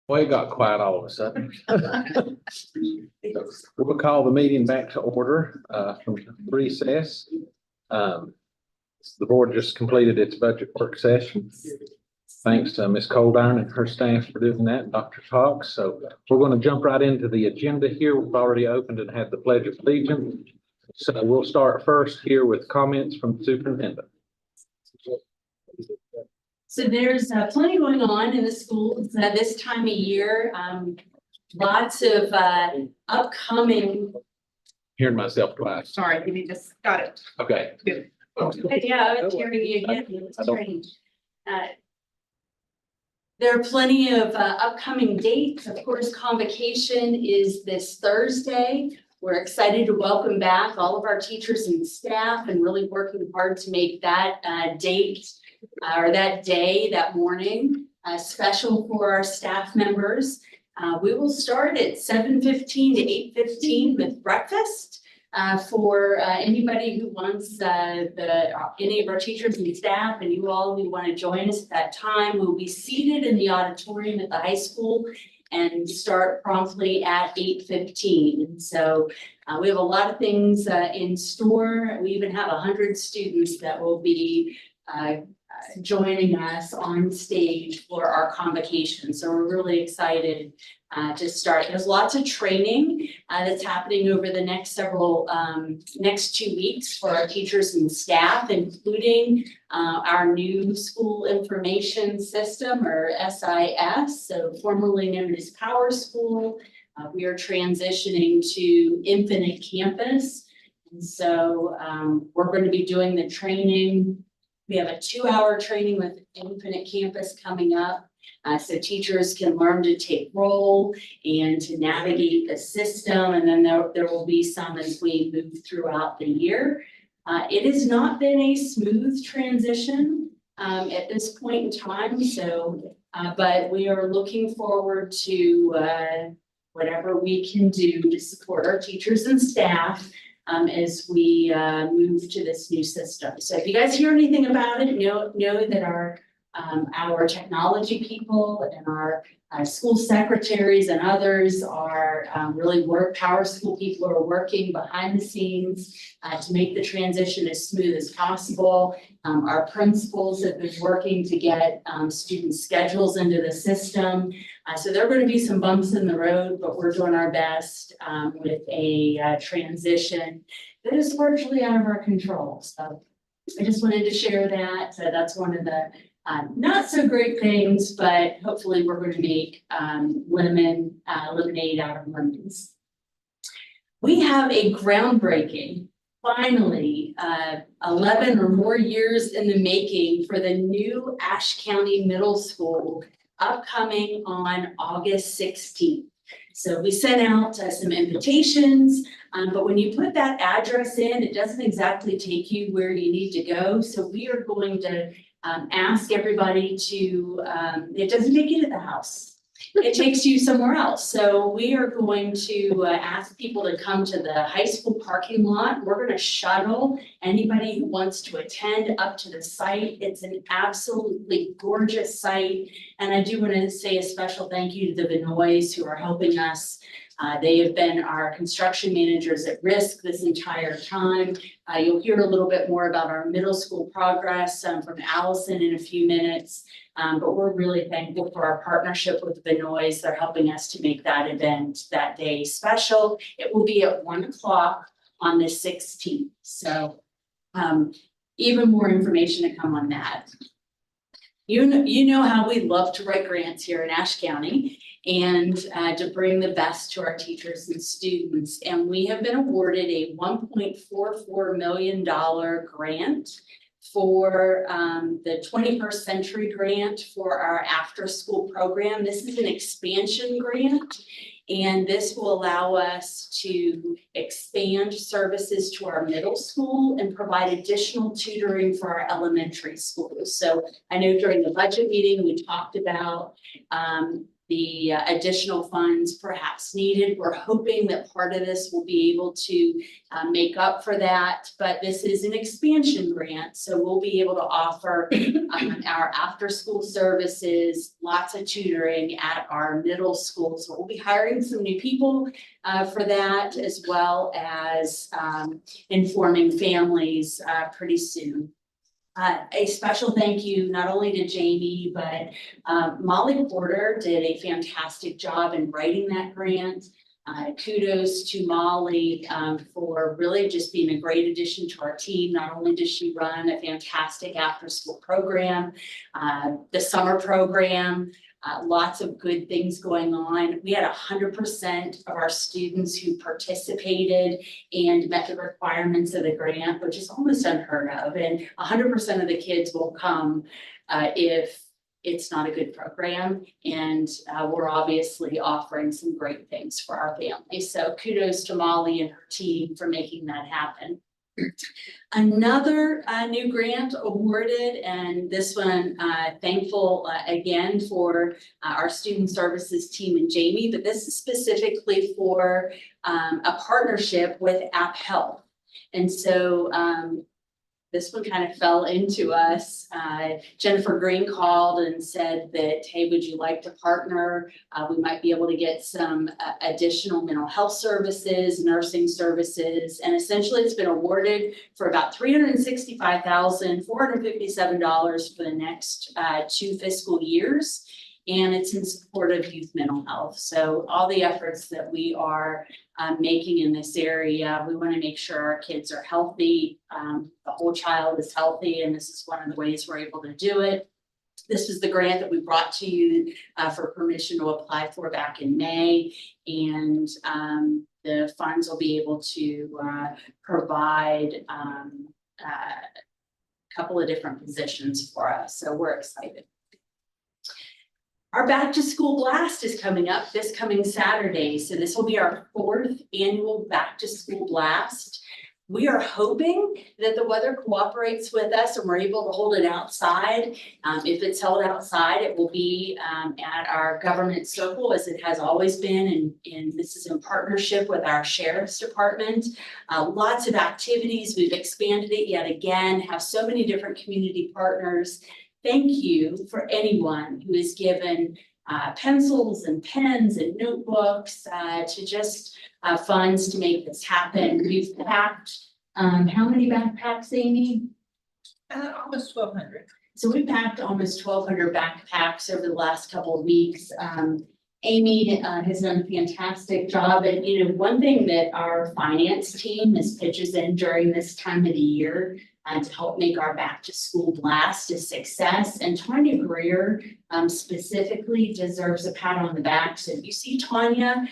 Well, it got quiet all of a sudden. We'll call the meeting back to order from recess. The board just completed its budget work session. Thanks to Ms. Coldiron and her staff for doing that, and Dr. Cox. So we're going to jump right into the agenda here. We've already opened and had the Pledge of Allegiance. So we'll start first here with comments from the superintendent. So there's plenty going on in the schools this time of year. Lots of upcoming. Hearing myself twice. Sorry, give me just got it. Okay. Good. Yeah, I was hearing you again. It's strange. There are plenty of upcoming dates. Of course, convocation is this Thursday. We're excited to welcome back all of our teachers and staff and really working hard to make that date or that day, that morning, special for our staff members. We will start at 7:15 to 8:15 with breakfast for anybody who wants any of our teachers and staff, and you all who want to join us at that time. We'll be seated in the auditorium at the high school and start promptly at 8:15. And so we have a lot of things in store. We even have 100 students that will be joining us on stage for our convocation. So we're really excited to start. There's lots of training that's happening over the next 2 weeks for our teachers and staff, including our new school information system, or SIS, so formerly known as Power School. We are transitioning to Infinite Campus. And so we're going to be doing the training. We have a 2-hour training with Infinite Campus coming up. So teachers can learn to take roll and to navigate the system. And then there will be some as we move throughout the year. It has not been a smooth transition at this point in time. So, but we are looking forward to whatever we can do to support our teachers and staff as we move to this new system. So if you guys hear anything about it, know that our technology people and our school secretaries and others are Power School people are working behind the scenes to make the transition as smooth as possible. Our principals have been working to get student schedules into the system. So there are going to be some bumps in the road, but we're doing our best with a transition that is largely out of our control. So I just wanted to share that. So that's one of the not so great things, but hopefully we're going to make lemonade out of lemons. We have a groundbreaking, finally, 11 or more years in the making for the new Ashe County Middle School upcoming on August 16th. So we sent out some invitations, but when you put that address in, it doesn't exactly take you where you need to go. So we are going to ask everybody to, it doesn't take you to the house. It takes you somewhere else. So we are going to ask people to come to the high school parking lot. We're going to shuttle anybody who wants to attend up to the site. It's an absolutely gorgeous site. And I do want to say a special thank you to the Benoys who are helping us. They have been our construction managers at risk this entire time. You'll hear a little bit more about our middle school progress from Allison in a few minutes. But we're really thankful for our partnership with the Benoys. They're helping us to make that event that day special. It will be at 1 o'clock on the 16th. So even more information to come on that. You know how we love to write grants here in Ashe County and to bring the best to our teachers and students. And we have been awarded a $1.44 million grant for the 21st Century Grant for our after-school program. This is an expansion grant, and this will allow us to expand services to our middle school and provide additional tutoring for our elementary schools. So I know during the budget meeting, we talked about the additional funds perhaps needed. We're hoping that part of this will be able to make up for that, but this is an expansion grant, so we'll be able to offer our after-school services, lots of tutoring at our middle school. So we'll be hiring some new people for that, as well as informing families pretty soon. A special thank you not only to Jamie, but Molly Porter did a fantastic job in writing that grant. Kudos to Molly for really just being a great addition to our team. Not only does she run a fantastic after-school program, the summer program, lots of good things going on. We had 100% of our students who participated and met the requirements of the grant, which is almost unheard of. And 100% of the kids will come if it's not a good program. And we're obviously offering some great things for our families. So kudos to Molly and her team for making that happen. Another new grant awarded, and this one thankful again for our student services team and Jamie, but this is specifically for a partnership with App Health. And so this one kind of fell into us. Jennifer Green called and said that, hey, would you like to partner? We might be able to get some additional mental health services, nursing services, and essentially it's been awarded for about $365,457 for the next 2 fiscal years. And it's in support of youth mental health. So all the efforts that we are making in this area, we want to make sure our kids are healthy, the whole child is healthy, and this is one of the ways we're able to do it. This is the grant that we brought to you for permission to apply for back in May, and the funds will be able to provide a couple of different positions for us, so we're excited. Our back to school blast is coming up this coming Saturday. So this will be our 4th annual back to school blast. We are hoping that the weather cooperates with us and we're able to hold it outside. If it's held outside, it will be at our government circle as it has always been. And this is in partnership with our sheriff's department. Lots of activities. We've expanded it yet again, have so many different community partners. Thank you for anyone who has given pencils and pens and notebooks to just funds to make this happen. We've packed, how many backpacks, Amy? Almost 1,200. So we packed almost 1,200 backpacks over the last couple of weeks. Amy has done a fantastic job. And, you know, one thing that our finance team is pitches in during this time of the year to help make our back to school blast a success. And Tanya Greer specifically deserves a pat on the back. So if you see Tanya,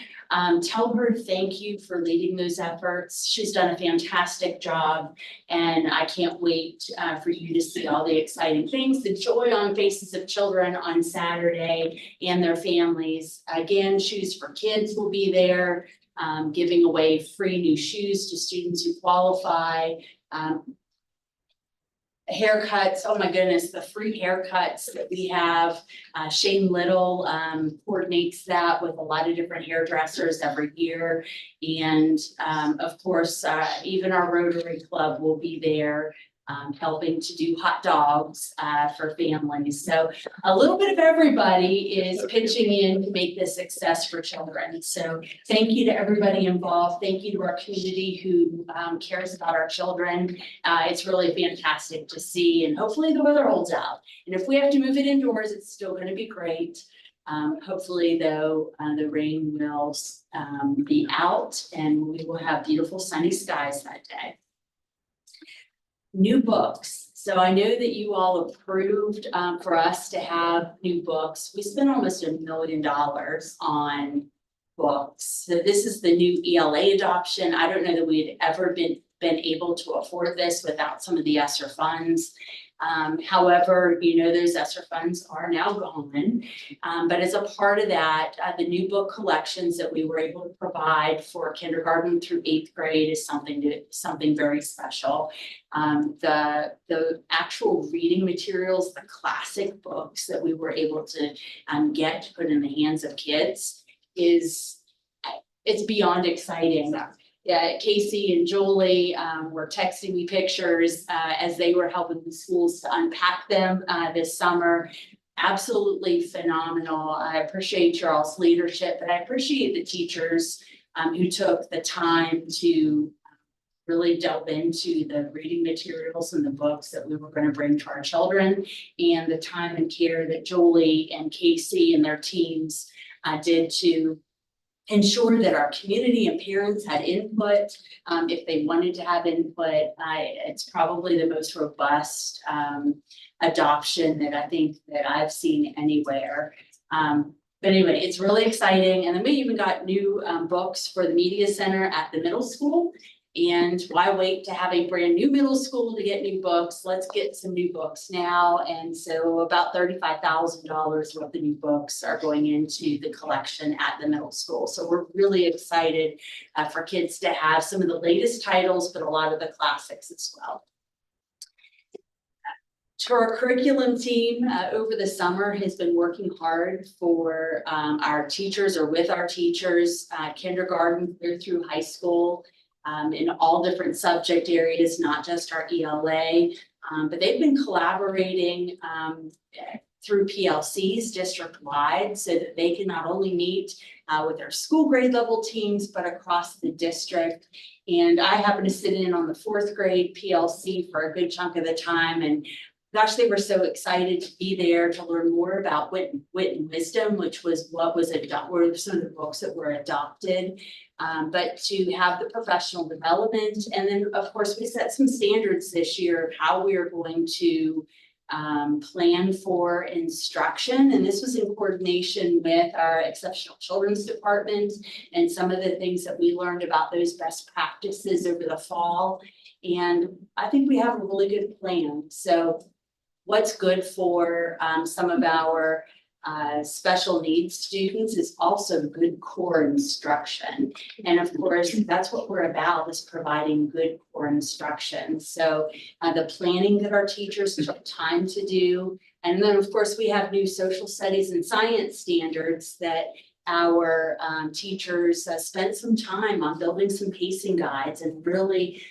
tell her thank you for leading those efforts. She's done a fantastic job, and I can't wait for you to see all the exciting things, the joy on faces of children on Saturday and their families. Again, Shoes for Kids will be there, giving away free new shoes to students who qualify. Haircuts, oh my goodness, the free haircuts that we have. Shane Little coordinates that with a lot of different hairdressers every year. And of course, even our Rotary Club will be there helping to do hot dogs for families. So a little bit of everybody is pitching in to make this a success for children. So thank you to everybody involved. Thank you to our community who cares about our children. It's really fantastic to see, and hopefully the weather holds out. And if we have to move it indoors, it's still going to be great. Hopefully though, the rain will be out and we will have beautiful sunny skies that day. New books. So I know that you all approved for us to have new books. We spent almost $1 million on books. So this is the new ELA adoption. I don't know that we had ever been able to afford this without some of the ESSER funds. However, those ESSER funds are now gone. But as a part of that, the new book collections that we were able to provide for kindergarten through 8th grade is something very special. The actual reading materials, the classic books that we were able to get to put in the hands of kids it's beyond exciting. Yeah, Casey and Julie were texting me pictures as they were helping the schools to unpack them this summer. Absolutely phenomenal. I appreciate your all's leadership, but I appreciate the teachers who took the time to really delve into the reading materials and the books that we were going to bring to our children, and the time and care that Julie and Casey and their teams did to ensure that our community and parents had input. If they wanted to have input, it's probably the most robust adoption that I think that I've seen anywhere. But anyway, it's really exciting. And then we even got new books for the media center at the middle school. And why wait to have a brand new middle school to get new books? Let's get some new books now. And so about $35,000 worth of new books are going into the collection at the middle school. So we're really excited for kids to have some of the latest titles, but a lot of the classics as well. So our curriculum team over the summer has been working hard for our teachers or with our teachers, kindergarten through high school. In all different subject areas, not just our ELA, but they've been collaborating through PLCs district-wide so that they can not only meet with their school grade level teams, but across the district. And I happen to sit in on the 4th grade PLC for a good chunk of the time, and gosh, they were so excited to be there to learn more about wit and wisdom, which was were some of the books that were adopted. But to have the professional development, and then of course we set some standards this year of how we are going to plan for instruction, and this was in coordination with our exceptional children's department and some of the things that we learned about those best practices over the fall. And I think we have a really good plan. So what's good for some of our special needs students is also good core instruction. And of course, that's what we're about, is providing good core instruction. So the planning that our teachers took time to do. And then of course, we have new social studies and science standards that our teachers spent some time on building some pacing guides and really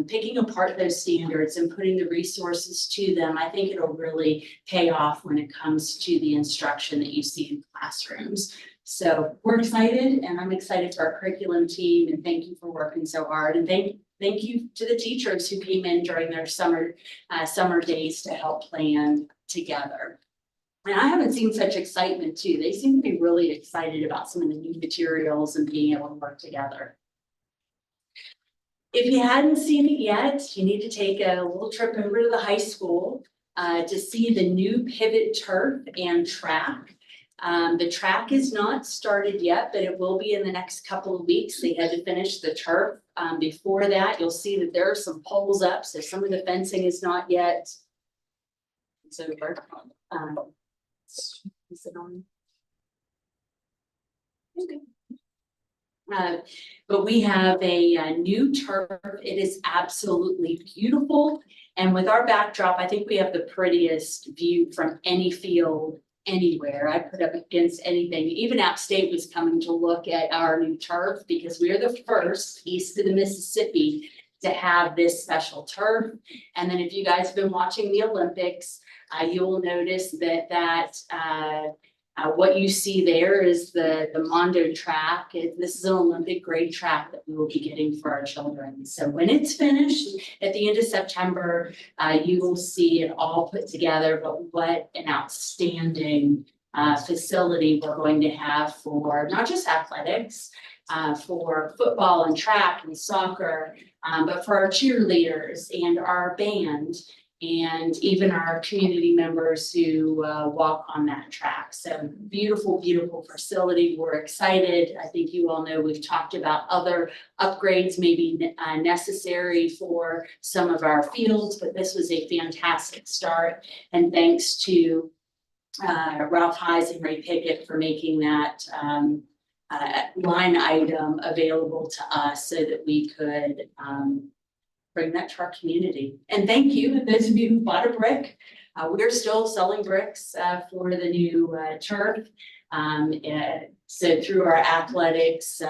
picking apart those standards and putting the resources to them. I think it'll really pay off when it comes to the instruction that you see in classrooms. So we're excited, and I'm excited for our curriculum team, and thank you for working so hard. And thank you to the teachers who came in during their summer days to help plan together. And I haven't seen such excitement too. They seem to be really excited about some of the new materials and being able to work together. If you hadn't seen it yet, you need to take a little trip over to the high school to see the new pivot turf and track. The track is not started yet, but it will be in the next couple of weeks. They had to finish the turf. Before that, you'll see that there are some poles up, so some of the fencing is not yet. It's over. Is it on? Okay. But we have a new turf. It is absolutely beautiful. And with our backdrop, I think we have the prettiest view from any field anywhere. I put up against anything. Even App State was coming to look at our new turf because we are the first east of the Mississippi to have this special turf. And then if you guys have been watching the Olympics, you will notice that what you see there is the Mondo track. This is an Olympic grade track that we will be getting for our children. So when it's finished at the end of September, you will see it all put together. But what an outstanding facility we're going to have for not just athletics, for football and track and soccer, but for our cheerleaders and our band. and even our community members who walk on that track. So beautiful, beautiful facility. We're excited. I think you all know we've talked about other upgrades maybe necessary for some of our fields, but this was a fantastic start. And thanks to Ralph Heise and Ray Pickett for making that line item available to us so that we could bring that to our community. And thank you to those of you who bought a brick. We're still selling bricks for the new turf. So through our athletics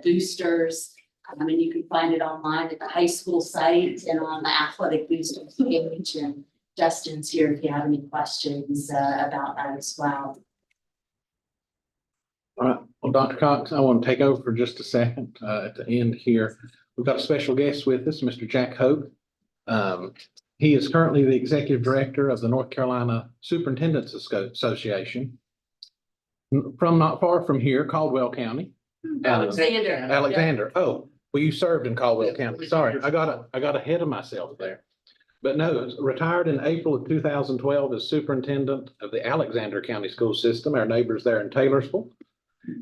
boosters, and you can find it online at the high school site and on the athletic boosters page. And Justin's here if you have any questions about that as well. All right, well, Dr. Cox, I want to take over for just a second at the end here. We've got a special guest with us, Mr. Jack Hogue. He is currently the Executive Director of the North Carolina Superintendents Association. From not far from here, Caldwell County. Alexander. Oh, well, you served in Caldwell County. Sorry, I got ahead of myself there. But no, retired in April of 2012 as Superintendent of the Alexander County School System, our neighbors there in Taylorsville.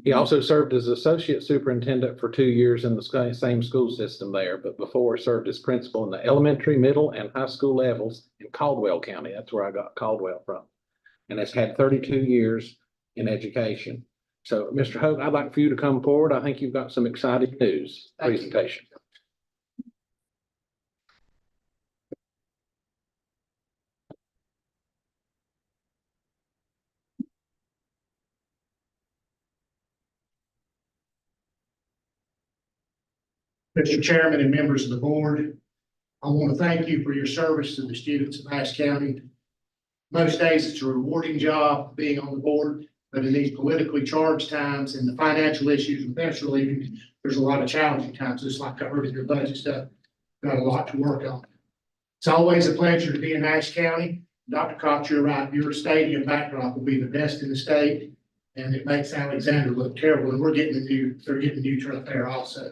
He also served as Associate Superintendent for 2 years in the same school system there, but before served as principal in the elementary, middle, and high school levels in Caldwell County. That's where I got Caldwell from. And has had 32 years in education. So, Mr. Hogue, I'd like for you to come forward. I think you've got some exciting news presentation. Mr. Chairman and members of the board, I want to thank you for your service to the students of Ashe County. Most days it's a rewarding job being on the board, but in these politically charged times and the financial issues with ESSER leaving, there's a lot of challenging times, just like I heard in your budget stuff. Got a lot to work on. It's always a pleasure to be in Ashe County. Dr. Cox, you're right. Your stadium backdrop will be the best in the state, and it makes Alexander look terrible. And they're getting a new turf there also.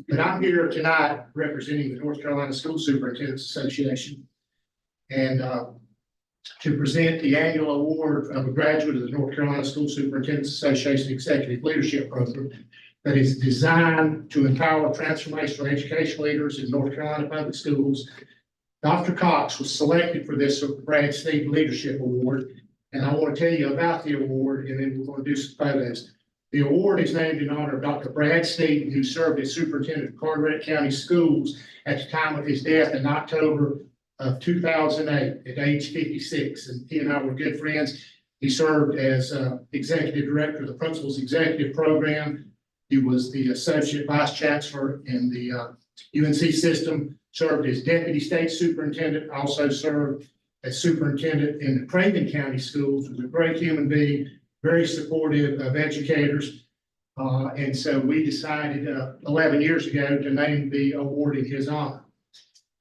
But I'm here tonight representing the North Carolina School Superintendents Association and to present the annual award of a graduate of the North Carolina School Superintendents Association Executive Leadership Program that is designed to empower transformational education leaders in North Carolina public schools. Dr. Cox was selected for this Brad Sneed Leadership Award, and I want to tell you about the award, and then we're going to do some photos. The award is named in honor of Dr. Brad Sneed, who served as superintendent of Carteret County Schools at the time of his death in October of 2008 at age 56. And he and I were good friends. He served as executive director of the Principal's Executive Program. He was the associate vice chancellor in the UNC system, served as deputy state superintendent, also served as superintendent in the Craven County Schools. Was a great human being, very supportive of educators. And so we decided 11 years ago to name the award in his honor.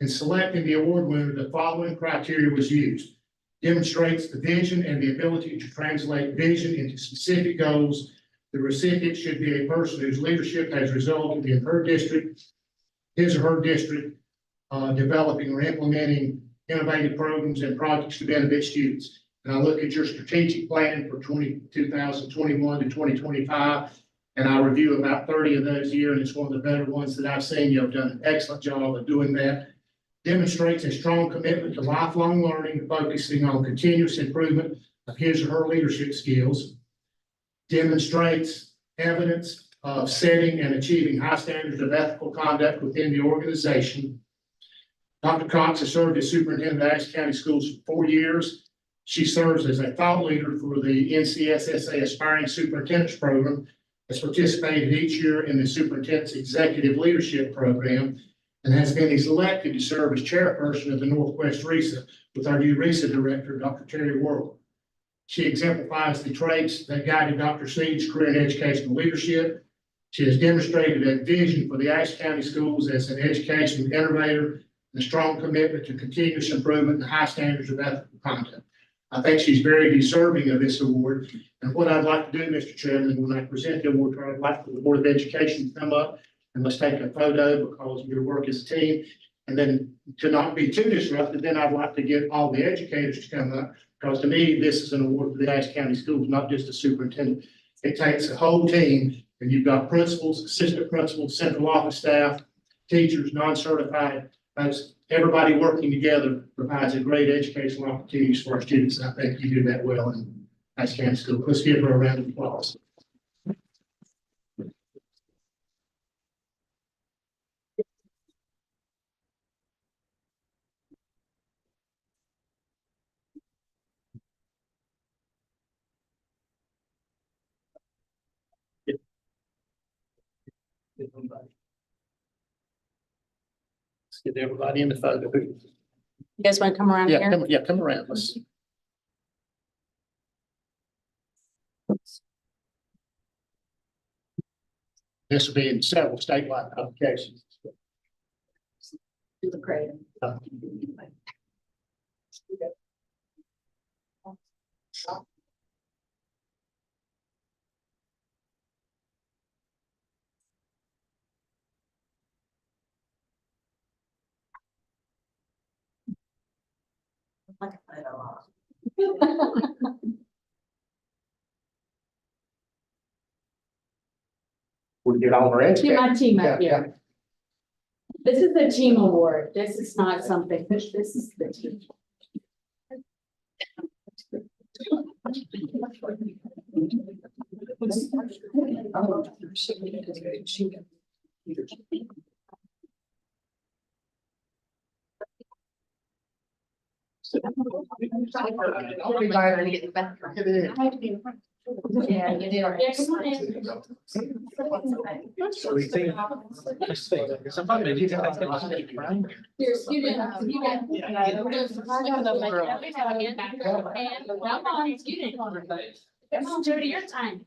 In selecting the award winner, the following criteria was used. Demonstrates the vision and the ability to translate vision into specific goals. The recipient should be a person whose leadership has resulted in her district, his or her district, developing or implementing innovative programs and projects to benefit students. And I look at your strategic plan for 2021 to 2025, and I review about 30 of those a year, and it's one of the better ones that I've seen. You've done an excellent job of doing that. Demonstrates a strong commitment to lifelong learning, focusing on continuous improvement of his or her leadership skills. Demonstrates evidence of setting and achieving high standards of ethical conduct within the organization. Dr. Cox has served as superintendent of Ashe County Schools for 4 years. She serves as a thought leader for the NCSSA Aspiring Superintendents Program, has participated each year in the Superintendent's Executive Leadership Program, and has been elected to serve as chairperson of the Northwest RESA with our new RESA director, Dr. Terry Worrell. She exemplifies the traits that guided Dr. Sneed's career in educational leadership. She has demonstrated a vision for the Ashe County schools as an educational innovator and a strong commitment to continuous improvement and high standards of ethical conduct. I think she's very deserving of this award. And what I'd like to do, Mr. Chairman, when I present the award to her, I'd like for the Board of Education to come up and let's take a photo because of your work as a team. And then to not be too disruptive, then I'd like to get all the educators to come up. Because to me, this is an award for the Ashe County Schools, not just a superintendent. It takes a whole team, and you've got principals, assistant principals, central office staff, teachers, non-certified. As everybody working together provides a great educational opportunities for our students. And I think you do that well in Ashe County School. Let's give her a round of applause. Let's get everybody in the photo. You guys want to come around here? Come around. Let's. This will be in several statewide publications. Do the parade. We'll get all of our educators. My team up Yeah, here. This is the team award. This is not something, this is the team. I'll be glad to get back. Get in. Yeah, you do. Yeah, come on in. So we think, let's see, somebody maybe. Your student, and come on, student. Come on, Jody, your time.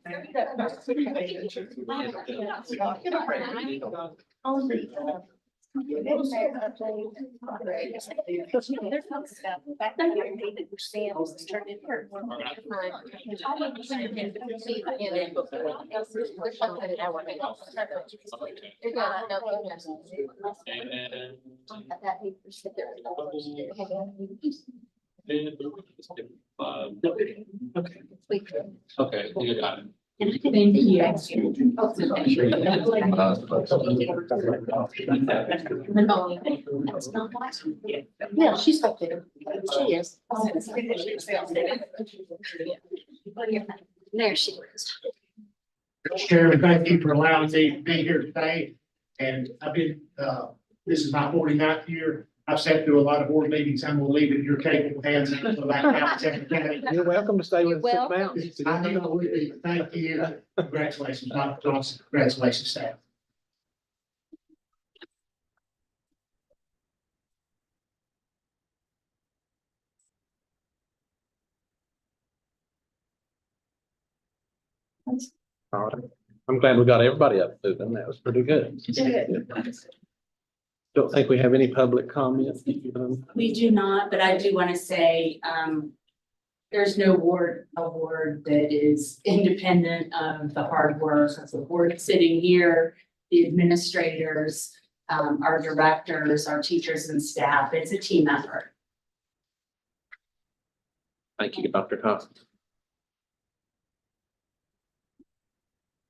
Okay, you got it. Thank you. Yeah, she's up there. She is. There she is. Mr. Chairman, thank you for allowing me to be here today. And I've been, this is my 49th year. I've sat through a lot of board meetings. I'm gonna leave it in your capable hands. You're welcome to stay with us at welcome. Mountains. I think it would be. Thank you. Congratulations, Dr. Johnson. Congratulations, staff. All right. I'm glad we got everybody up moving. That was pretty good. Don't think we have any public comments. We do not, but I do want to say, there's no award that is independent of the hard work of the board sitting here, the administrators, our directors, our teachers and staff. It's a team effort. Thank you, Dr. Costa.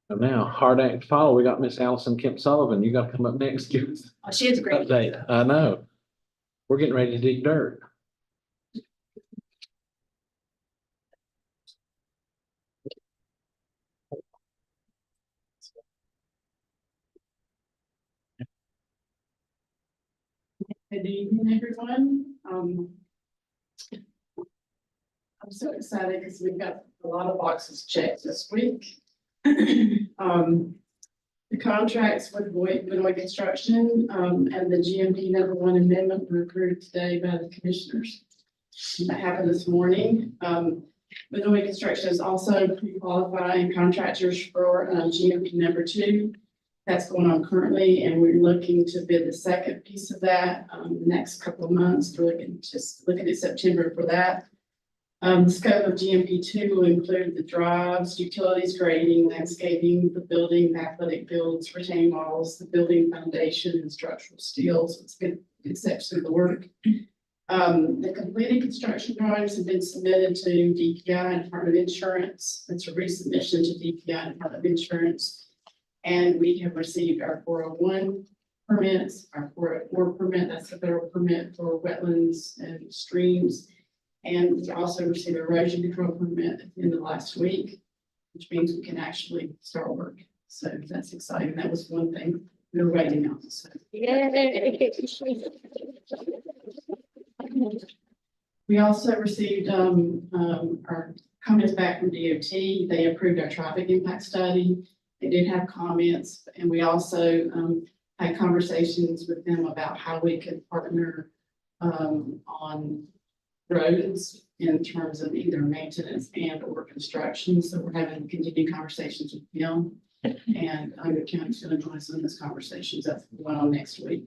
And now, hard act to follow. We got Miss Allison Kemp Sullivan. You got to come up next. Give us Oh, she is an great. update. I know. We're getting ready to dig dirt. Good evening, everyone. I'm so excited because we've got a lot of boxes checked this week. The contracts with BOE Construction, and the GMP #1 amendment were approved today by the commissioners. That happened this morning. BOE Construction is also pre-qualifying contractors for GMP #2. That's going on currently, and we're looking to bid the second piece of that, the next couple of months. We're looking at September for that. The scope of GMP 2 will include the drives, utilities, grading, landscaping, the building, athletic builds, retaining walls, the building foundation and structural steel. So it's gonna accepts the work. The completed construction drawings have been submitted to DPI and Department of Insurance. It's a resubmission to DPI and Department of Insurance. And we have received our 401 permits, our 404 permit, that's the federal permit for wetlands and streams. And we also received a erosion control permit at the end of last week, which means we can actually start work. So that's exciting. That was one thing we were waiting on. So we also received our comments back from DOT. They approved our traffic impact study. They did have comments, and we also had conversations with them about how we could partner on roads in terms of either maintenance and or construction. So we're having continued conversations with them. And the county's going to join us in those conversations. That's going on next week.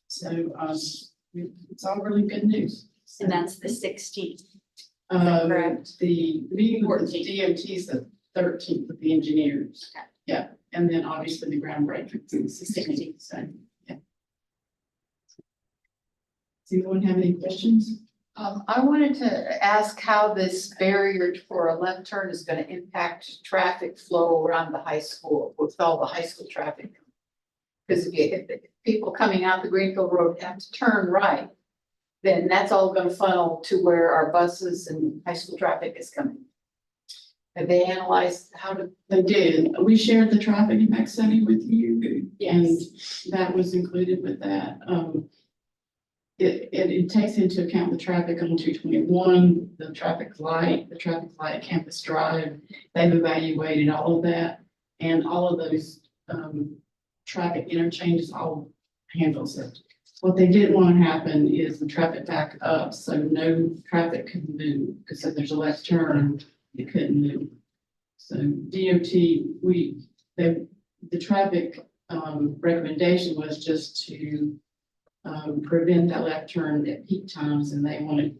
So it's all really good news. And that's the 16th. correct? The meeting with the DOT is the 13th with the engineers. Okay. Yeah, and then obviously the groundbreaking is the 16th, so, yeah. Does anyone have any questions? I wanted to ask how this barrier for a left turn is going to impact traffic flow around the high school, with all the high school traffic. Because if people coming out the Greenfield Road have to turn right, then that's all going to funnel to where our buses and high school traffic is coming. Have they analyzed how to? They did. We shared the traffic impact study with you. Yes. And that was included with that. It takes into account the traffic on 221, the traffic light at Campus Drive. They've evaluated all of that, and all of those traffic interchanges all handles it. What they didn't want to happen is the traffic back up, so no traffic could move, because if there's a left turn, it couldn't move. So DOT, the traffic recommendation was just to prevent that left turn at peak times, and they wanted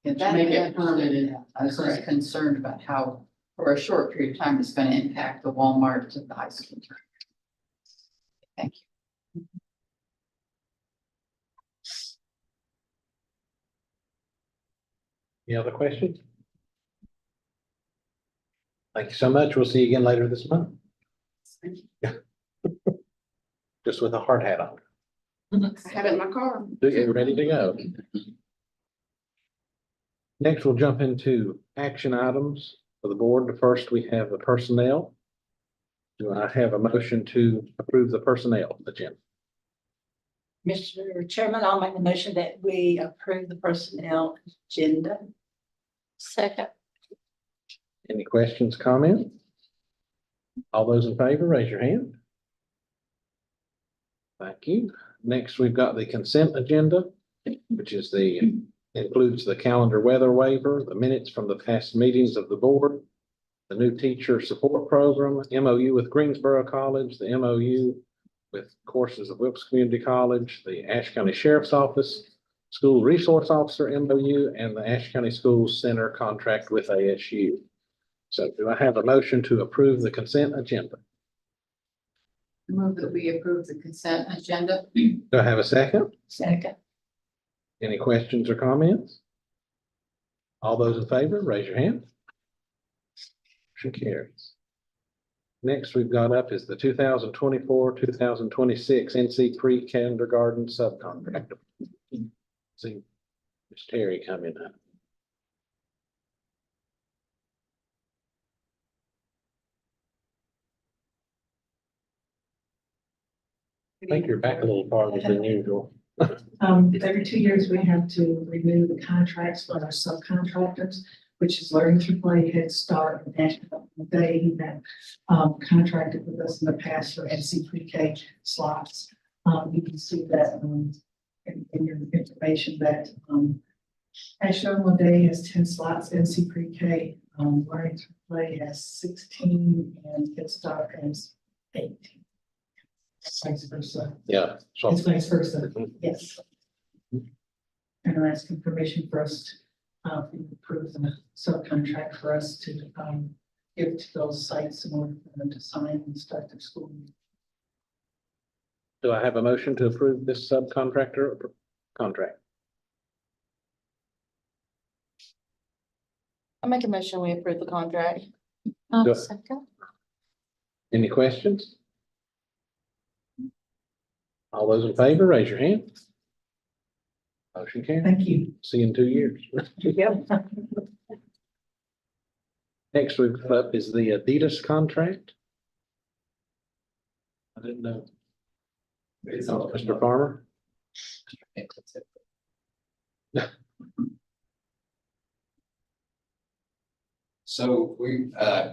to make it permanent. I was just Correct. concerned about how, for a short period of time, it's going to impact the Walmart to the high school. Thank you. Any other questions? Thank you so much. We'll see you again later this month. Thank you. Just with a hard hat on. I have it in my car. Get ready to go. Next, we'll jump into action items for the board. First, we have the personnel. Do I have a motion to approve the personnel agenda? Mr. Chairman, I'll make the motion that we approve the personnel agenda. Second. Any questions, comments? All those in favor, raise your hand. Thank you. Next, we've got the consent agenda, which is includes the calendar weather waiver, the minutes from the past meetings of the board, the new teacher support program, MOU with Greensboro College, the MOU with courses of Wilkes Community College, the Ashe County Sheriff's Office, School Resource Officer MOU, and the Ashe County Schools Center contract with ASU. So do I have a motion to approve the consent agenda? I move that we approve the consent agenda. Do I have a second? Second. Any questions or comments? All those in favor, raise your hand. Motion carries. Next we've got up is the 2024-2026 NC pre-kindergarten subcontractor. See Ms. Terry coming up. I think you're back a little farther than usual. Every 2 years, we have to renew the contracts for our subcontractors, which is Learning to Play, Head Start, and National Day that contracted with us in the past for NC pre-K slots. You can see that in your information that National Day has 10 slots, NC pre-K, Learning to Play has 16, and Head Start has 18. Vice versa. Yeah. So It's vice versa, yes. And I'm asking permission for us to approve the subcontract for us to give to those sites in order for them to sign and start their school. Do I have a motion to approve this subcontractor contract? I make a motion, we approve the contract. Do- Second. Any questions? All those in favor, raise your hand. Motion carried. Thank you. See you in 2 years. Yep. Next we've up is the Adidas contract. I didn't know. Mr. Farmer? So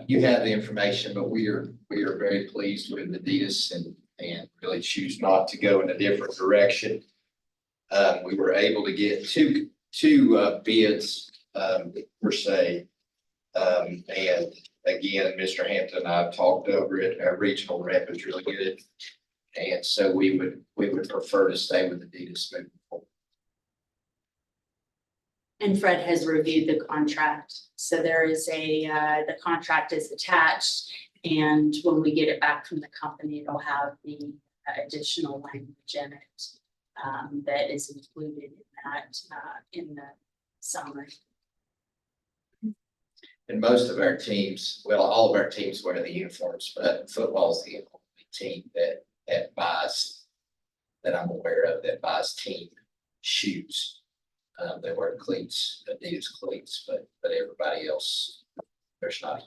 you have the information, but we are very pleased with Adidas and really choose not to go in a different direction. We were able to get two bids, per se. And again, Mr. Hampton and I have talked over it. Our regional rep is really good. And so we would prefer to stay with Adidas moving forward. And Fred has reviewed the contract. So there is the contract is attached. And when we get it back from the company, it'll have the additional language in it that is included in that, in the summary. And most of our teams, well, all of our teams wear the uniforms, but football is the only team that buys, that I'm aware of, that buys team shoes. They wear cleats, Adidas cleats, but everybody else, there's not.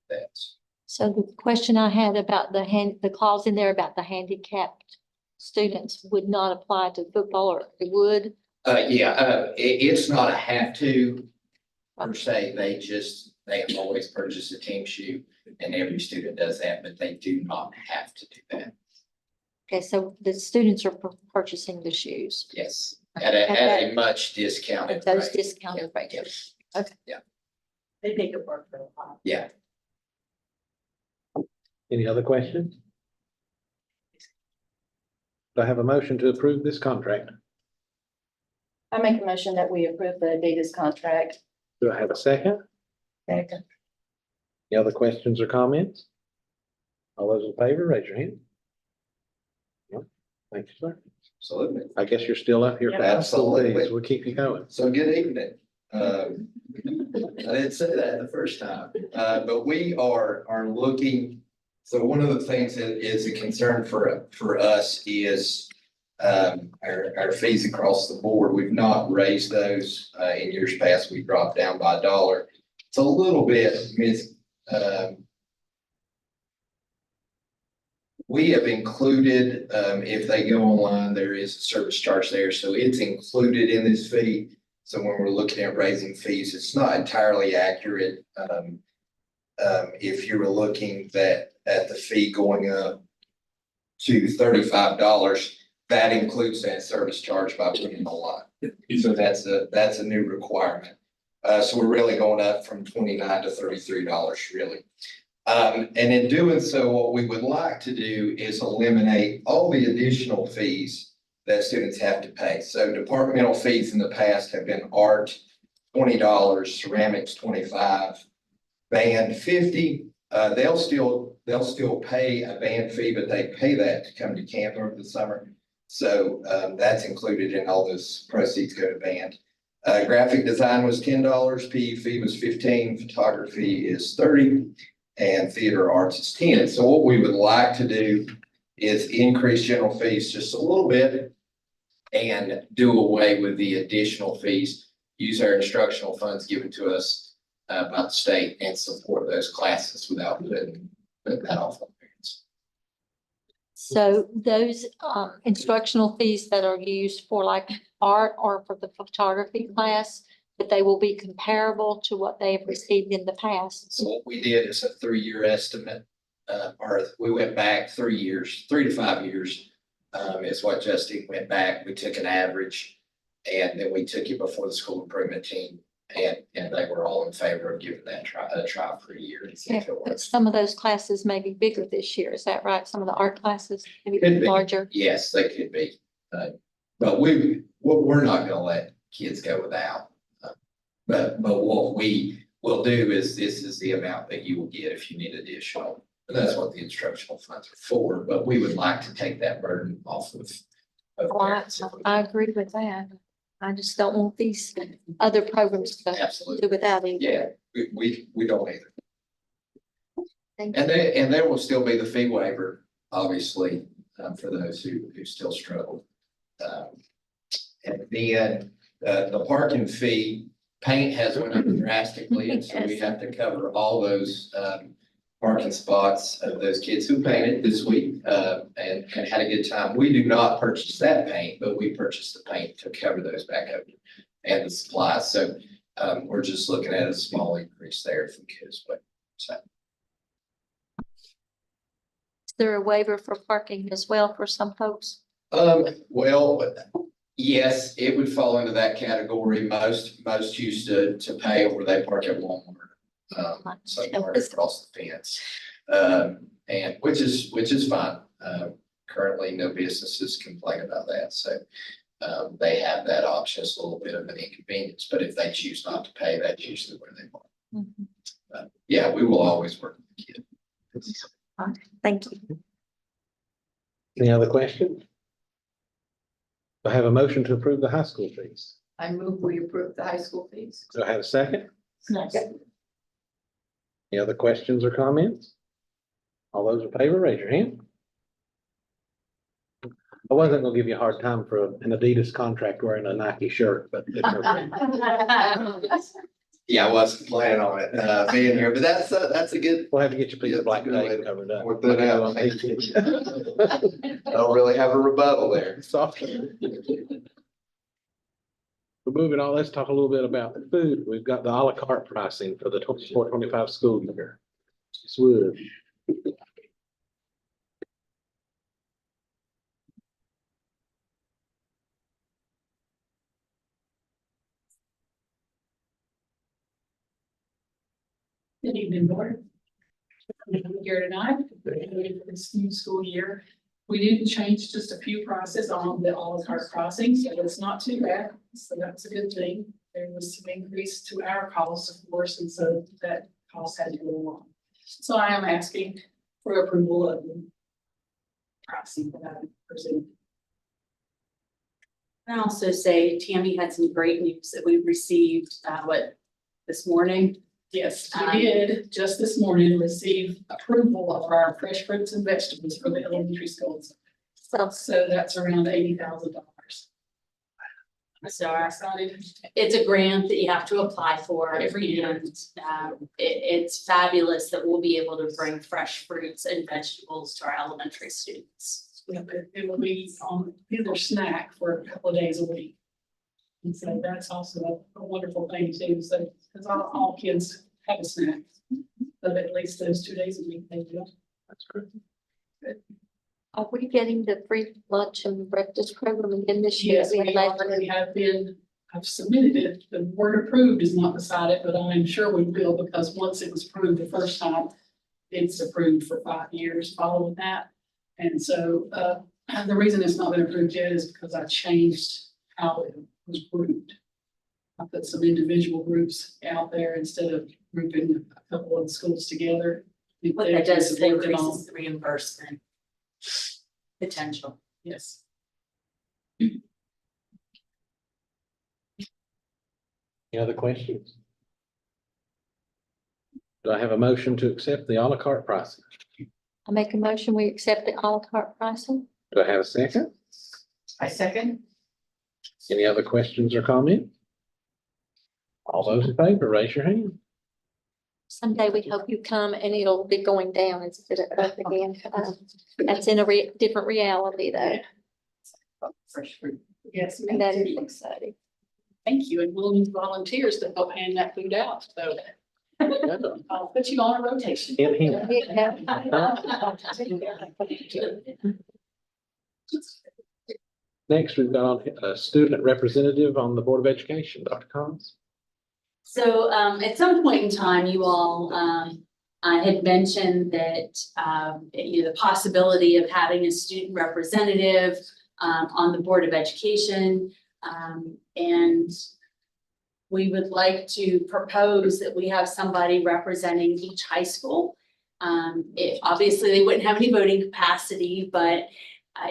That's. So the question I had about the clause in there about the handicapped students would not apply to football, or it would? It's not a have to per se. They have always purchased a team shoe, and every student does that, but they do not have to do that. Okay, so the students are purchasing the shoes Yes, at a much discounted at those rate. discounted rates. Yes. Okay. Yeah, They make it work for a while. yeah. Any other questions? Do I have a motion to approve this contract? I make a motion that we approve the Adidas contract. Do I have a second? Second. Any other questions or comments? All those in favor, raise your hand. No? Thank you, sir. Absolutely. I guess you're still up here for Yep. absolute Absolutely. fees. We'll keep you going. So good evening. I didn't say that the first time, but we are looking. So one of the things that is a concern for us is our fees across the board. We've not raised those in years past. We dropped down by $1. It's a little bit we have included, if they go online, there is a service charge there, so it's included in this fee. So when we're looking at raising fees, it's not entirely accurate. If you were looking at the fee going up to $35, that includes that service charge by putting it online. So that's a new requirement. So we're really going up from $29 to $33, really. And in doing so, what we would like to do is eliminate all the additional fees that students have to pay. So departmental fees in the past have been art, $20, ceramics, $25, band, $50. They'll still pay a band fee, but they pay that to come to camp over the summer. So that's included in all those proceeds go to band. Graphic design was $10, PE fee was $15, photography is $30. And theater arts is 10. So what we would like to do is increase general fees just a little bit and do away with the additional fees, use our instructional funds given to us by the state and support those classes without putting that off on parents. So those instructional fees that are used for like art or for the photography class, but they will be comparable to what they have received in the past. So what we did is a 3-year estimate, or we went back 3 years, 3 to 5 years, is what Justine went back. We took an average and then we took it before the school improvement team and they were all in favor of giving that a try for a year and see Yeah, if it but works. some of those classes may be bigger this year. Is that right? Some of the art classes may Could be be. larger. Yes, they could be. But we're not gonna let kids go without. But what we will do is this is the amount that you will get if you need additional And that's what the instructional funds are for, but we would like to take that burden off of. Oh, I agree with that. I just don't want these other programs to Absolutely. do without it. Yeah, we don't either. Thank And there will still be the fee waiver, obviously, for those who still struggle. And then, the parking fee, paint has went up drastically, and so we have to cover all those, parking spots of those kids who painted this week, and had a good time. We do not purchase that paint, but we purchase the paint to cover those back up and the supplies. So, we're just looking at a small increase there if we could as well. So. Is there a waiver for parking as well for some folks? Well, yes, it would fall into that category. Most used to pay where they park at Walmart. So park across the fence. And which is fine. Currently, no businesses complain about that. So, they have that option. It's a little bit of an inconvenience, but if they choose not to pay, that's usually where they park. Mhm. Yeah, we will always work with the kid. Thank you. Any other questions? Do I have a motion to approve the high school fees? I move we approve the high school fees. Do I have a second? Second. Any other questions or comments? All those in favor, raise your hand. I wasn't gonna give you a hard time for an Adidas contract wearing a Nike shirt, but it's okay. Yeah, I wasn't planning on it, being here, but that's a good. We'll have to get your piece Yeah, of black that's a good way tape to covered up. work that out. I don't really have a rebuttal there. Soft. We're moving on. Let's talk a little bit about the food. We've got the à la carte pricing for the 24-25 school year. Ms. Wood. Good evening, board. I'm here tonight, ready for this new school year. We did change just a few prices on the à la carte pricing, so it's not too bad. So that's a good thing. There was some increase to our costs, of course, and so that cost had to go along. So I am asking for approval of the pricing that I presented. And also say Tammy had some great news that we received, this morning. Yes, we did just this morning receive approval of our fresh fruits and vegetables for the elementary schools. So that's around $80,000. So I'm excited. it's a grant that you have to apply for Every year. and it's fabulous that we'll be able to bring fresh fruits and vegetables to our elementary students. It will be on either snack for a couple of days a week. And so that's also a wonderful thing too, so, because all kids have a snack. But at least those 2 days a week they do. That's great. Are we getting the free lunch and breakfast program again this year? Yes, we already have been, I've submitted it, the word approved is not beside it, but I'm sure we will, because once it was approved the first time, it's approved for 5 years following that. And so, the reason it's not been approved yet is because I changed how it was grouped. I put some individual groups out there instead of grouping a couple of schools together. What that does is increases the reimbursement potential. Yes. Any other questions? Do I have a motion to accept the à la carte pricing? I make a motion, we accept the à la carte pricing. Do I have a second? I second. Any other questions or comments? All those in favor, raise your hand. Someday we hope you come and it'll be going down instead of up again. That's in a different reality though. Fresh fruit. Yes, And that is exciting. thank you, and we'll need volunteers to help hand that food out, so I'll put you on a rotation. Hint, hint. Next, we've got a student representative on the Board of Education, Dr. Collins. So at some point in time, you all, I had mentioned that, the possibility of having a student representative on the Board of Education. And we would like to propose that we have somebody representing each high school. Obviously, they wouldn't have any voting capacity, but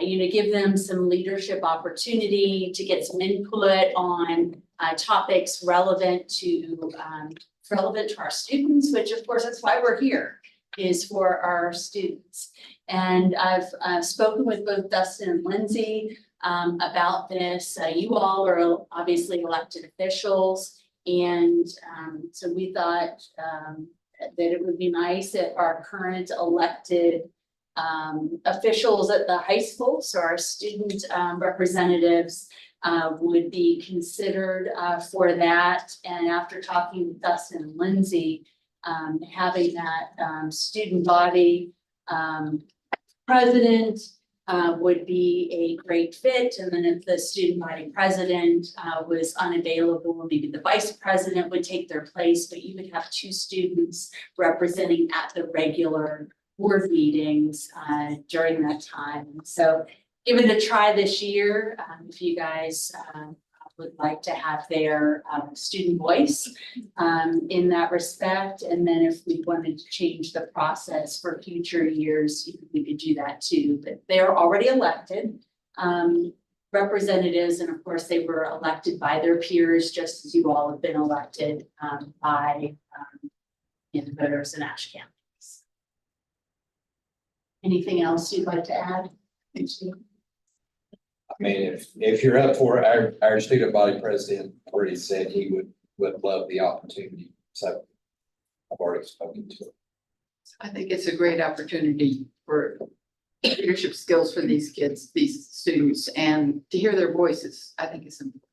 give them some leadership opportunity to get some input on topics relevant to our students, which of course, that's why we're here, is for our students. And I've spoken with both Dustin and Lindsay about this. You all are obviously elected officials. And so we thought that it would be nice if our current elected officials at the high school, so our student representatives, would be considered for that. And after talking with Dustin and Lindsay, having that student body president would be a great fit. And then if the student body president was unavailable, maybe the vice president would take their place, but you would have two students representing at the regular board meetings during that time. So give it a try this year. If you guys would like to have their student voice in that respect. And then if we wanted to change the process for future years, we could do that too. But they're already elected representatives. And of course, they were elected by their peers, just as you all have been elected by the voters in Ashe County. Anything else you'd like to add? I mean, if you're up for our student body president already said he would love the opportunity. So I've already spoken to him. I think it's a great opportunity for leadership skills for these kids, these students, and to hear their voices, I think is important.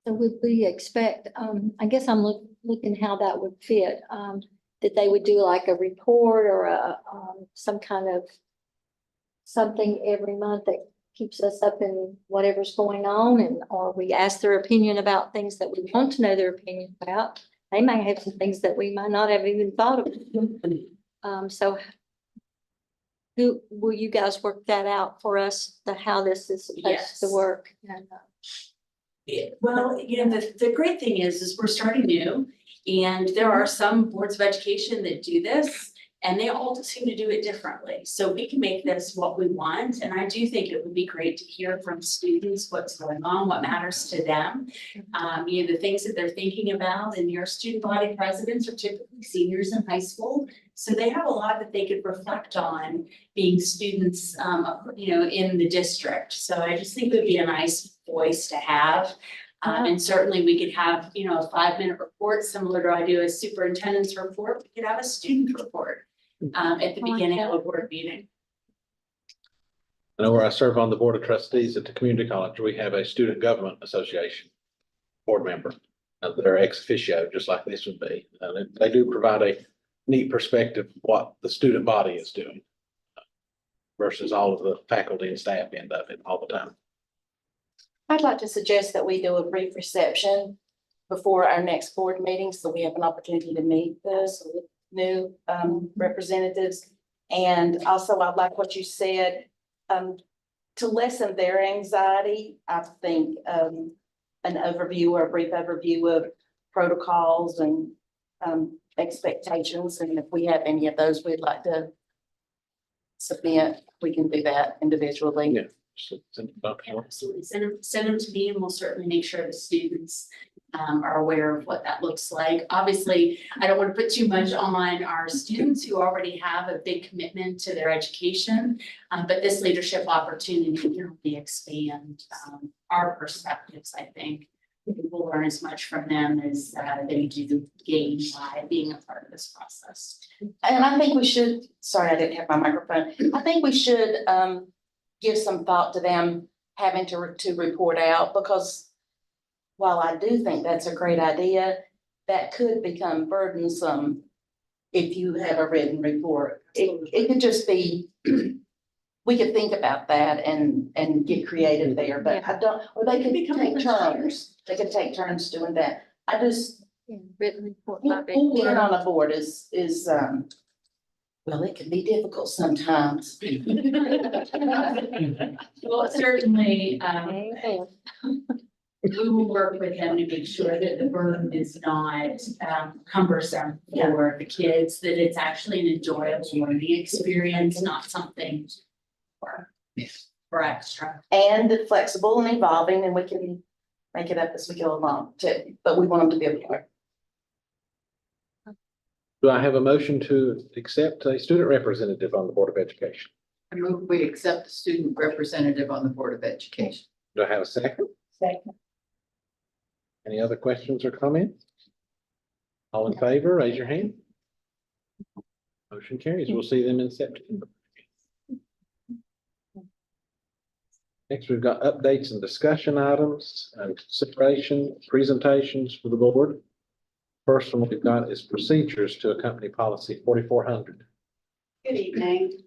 So would we expect, I guess I'm looking how that would fit, that they would do like a report or some kind of something every month that keeps us up in whatever's going on, and or we ask their opinion about things that we want to know their opinion about. They may have some things that we might not have even thought of. So who will you guys work that out for us, how this is supposed to work? And, well, the great thing is we're starting new, and there are some boards of education that do this, and they all seem to do it differently. So we can make this what we want. And I do think it would be great to hear from students what's going on, what matters to them. The things that they're thinking about, and your student body presidents are typically seniors in high school. So they have a lot that they could reflect on being students, in the district. So I just think it would be a nice voice to have. And certainly we could have, a 5-minute report similar to I do a superintendent's report. We could have a student report at the beginning of a board meeting. I know where I serve on the board of trustees at the community college, we have a student government association board member. They're ex officio, just like this would be. They do provide a neat perspective of what the student body is doing versus all of the faculty and staff end of it all the time. I'd like to suggest that we do a brief reception before our next board meeting, so we have an opportunity to meet those new representatives. And also, I like what you said, to lessen their anxiety. I think an overview or a brief overview of protocols and expectations. And if we have any of those we'd like to submit, we can do that individually. Yeah. Absolutely. Send them to me, and we'll certainly make sure the students are aware of what that looks like. Obviously, I don't want to put too much on our students who already have a big commitment to their education, but this leadership opportunity can really expand our perspectives. I think we'll learn as much from them as they do gain by being a part of this process. And I think we should, sorry, I didn't have my microphone. I think we should give some thought to them having to report out, because while I do think that's a great idea, that could become burdensome if you have a written report. It could just be, we could think about that and get creative there, but I don't, or they could take turns. They could take turns doing that. I just, written report. being on a board is well, it can be difficult sometimes. Well, certainly, we will work with them to make sure that the burden is not cumbersome for the kids, that it's actually an enjoyable learning experience, not something for extra. And flexible and evolving, and we can make it up as we go along too, but we want them to be able to learn. Do I have a motion to accept a student representative on the Board of Education? I move we accept the student representative on the Board of Education. Do I have a second? Second. Any other questions or comments? All in favor, raise your hand. Motion carries. We'll see them in September. Next, we've got updates and discussion items and consideration presentations for the board. First one we've got is procedures to accompany policy 4400. Good evening.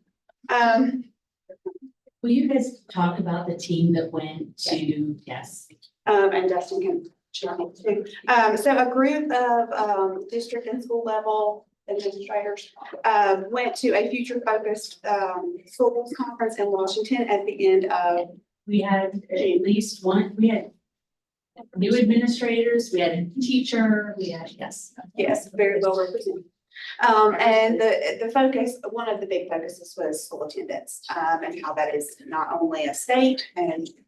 Will you guys talk about the team that went to, yes, And Dustin can share me too. So a group of district and school level administrators went to a future focused schools conference in Washington at the end of we had at least one, we had new administrators, we had a teacher, we had, yes. very well represented. And the focus, one of the big focuses was school attendance, and how that is not only a state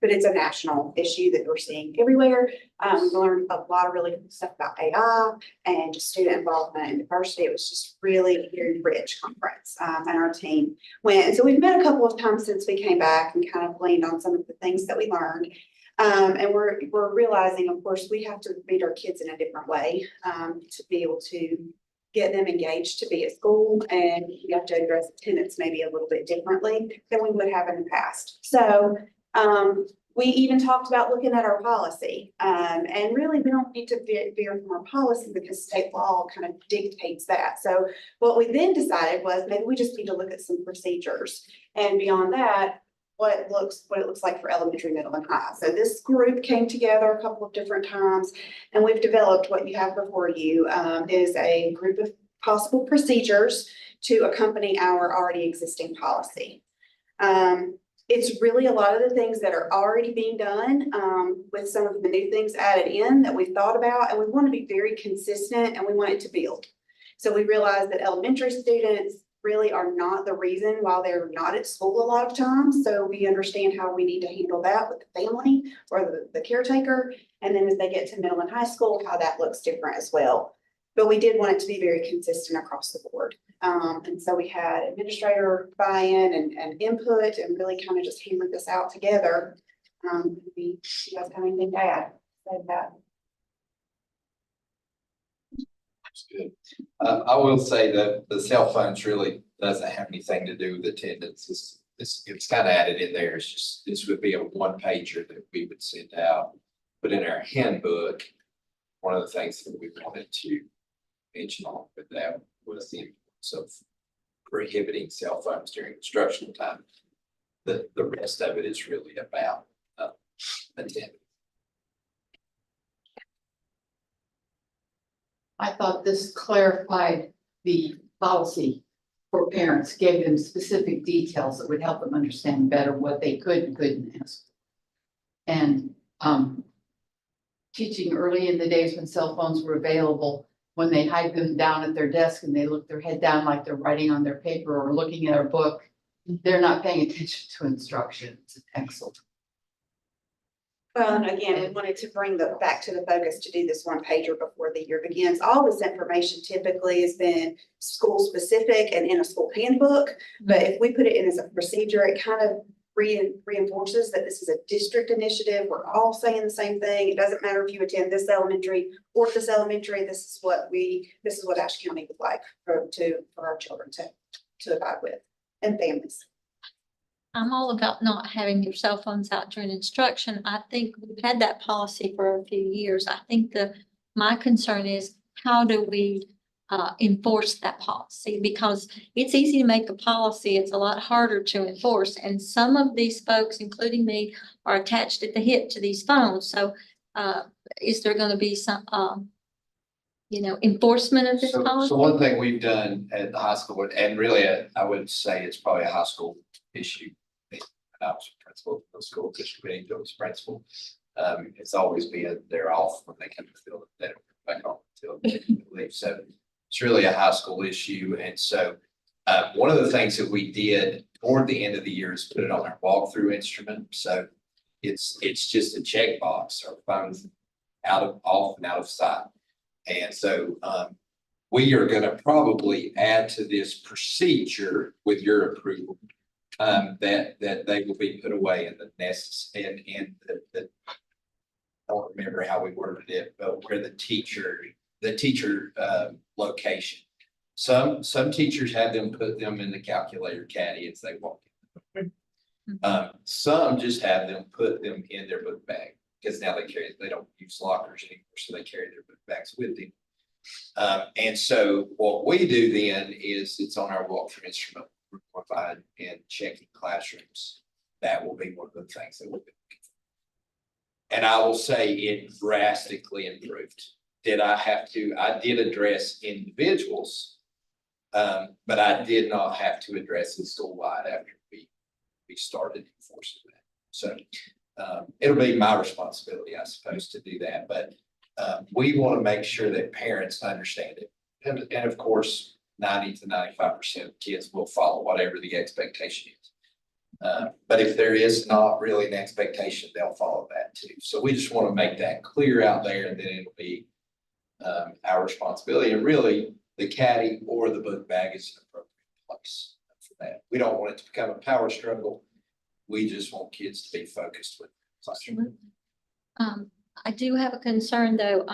but it's a national issue that we're seeing everywhere. We learned a lot of really good stuff about AI and just student involvement and diversity. It was just really very rich conference, and our team went. And so we've met a couple of times since we came back and kind of leaned on some of the things that we learned. And we're realizing, of course, we have to meet our kids in a different way, to be able to get them engaged to be at school, and we have to address attendance maybe a little bit differently than we would have in the past. So we even talked about looking at our policy, and really we don't need to veer from our policy because state law kind of dictates that. So what we then decided was maybe we just need to look at some procedures, and beyond that, what it looks like for elementary, middle, and high. So this group came together a couple of different times, and we've developed what you have before you is a group of possible procedures to accompany our already existing policy. It's really a lot of the things that are already being done, with some of the new things added in that we've thought about, and we want to be very consistent and we want it to build. So we realize that elementary students really are not the reason why they're not at school a lot of times. So we understand how we need to handle that with the family or the caretaker. And then as they get to middle and high school, how that looks different as well. But we did want it to be very consistent across the board. And so we had administrator buy-in and input and really kind of just hammered this out together. You guys have anything to add? Say that. That's good. I will say that the cell phones really doesn't have anything to do with attendance. It's kind of added in there. It's just, this would be a one pager that we would send out. But in our handbook, one of the things that we wanted to mention on with that was the importance of prohibiting cell phones during instructional time. The rest of it is really about attendance. I thought this clarified the policy for parents, gave them specific details that would help them understand better what they could and couldn't ask. And teaching early in the days when cell phones were available, when they hide them down at their desk and they look their head down like they're writing on their paper or looking at a book, they're not paying attention to instruction. It's excellent. Well, and again, we wanted to bring back to the focus to do this one pager before the year begins. All this information typically has been school specific and in a school handbook. But if we put it in as a procedure, it kind of reinforces that this is a district initiative. We're all saying the same thing. It doesn't matter if you attend this elementary or this elementary. This is what Ashe County would like for our children to abide with and families. I'm all about not having your cell phones out during instruction. I think we've had that policy for a few years. I think my concern is how do we enforce that policy? Because it's easy to make a policy. It's a lot harder to enforce. And some of these folks, including me, are attached at the hip to these phones. So is there going to be some, enforcement of this policy? So one thing we've done at the high school, and really I would say it's probably a high school issue. I was principal of the school district, Joe was principal. It's always been, they're off when they come to the building, they don't come back on until they leave. So it's really a high school issue. And so one of the things that we did toward the end of the year is put it on our walkthrough instrument. So it's just a checkbox, our phones off and out of sight. And so we are gonna probably add to this procedure with your approval, that they will be put away in the the I don't remember how we worded it, but where the teacher location. Some teachers have them put them in the calculator caddy as they walk in. Some just have them put them in their book bag, because now they don't use lockers anymore, so they carry their book bags with them. And so what we do then is it's on our walkthrough instrument, we provide and checking classrooms. That will be one of the things that we'll be looking for. And I will say it drastically improved. I did address individuals, but I did not have to address it school-wide after we started enforcing that. So it'll be my responsibility, I suppose, to do that, but we want to make sure that parents understand it. And of course, 90 to 95% of kids will follow whatever the expectation is. But if there is not really an expectation, they'll follow that too. So we just want to make that clear out there, and then it'll be our responsibility. And really, the caddy or the book bag is an appropriate place for that. We don't want it to become a power struggle. We just want kids to be focused with the classroom. I do have a concern though.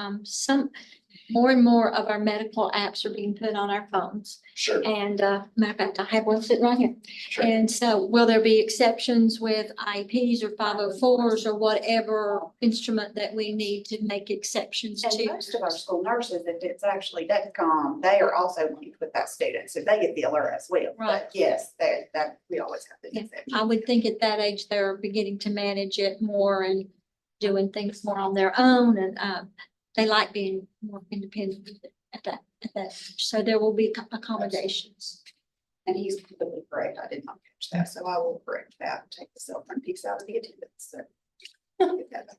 More and more of our medical apps are being put on our phones. Sure, And matter of fact, I have one sitting right here. sure. And so will there be exceptions with IEPs or 504s or whatever instrument that we need to make exceptions And to? most of our school nurses, if it's actually DEFCON, they are also linked with that student, so they get the alert as well. Right. But yes, that we always have the Yeah, exception. I would think at that age, they're beginning to manage it more and doing things more on their own, and they like being more independent at that age. So there will be accommodations. And he's completely correct. I did not catch that, so I will correct that, take the cell phone piece out of the attendance, so. Get that up.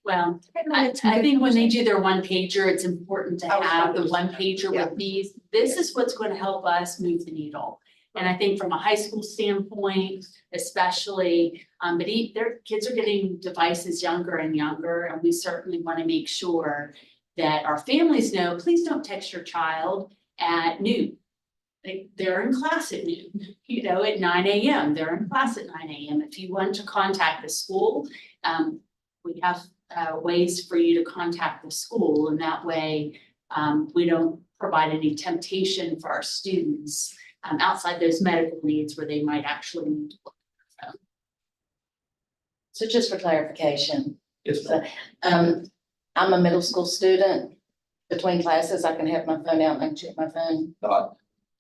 Well, I think when they do their one pager, it's important to have the one pager with these. This is what's going to help us move the needle. And I think from a high school standpoint, especially, but their kids are getting devices younger and younger, and we certainly want to make sure that our families know, please don't text your child at noon. They're in class at noon, at 9 a.m. They're in class at 9 a.m. If you want to contact the school, we have ways for you to contact the school, and that way we don't provide any temptation for our students outside those medical needs where they might actually need to look at their phone. So just for clarification, Yes, I'm a middle school student. Between classes, I can have my phone out and I can check my phone. not,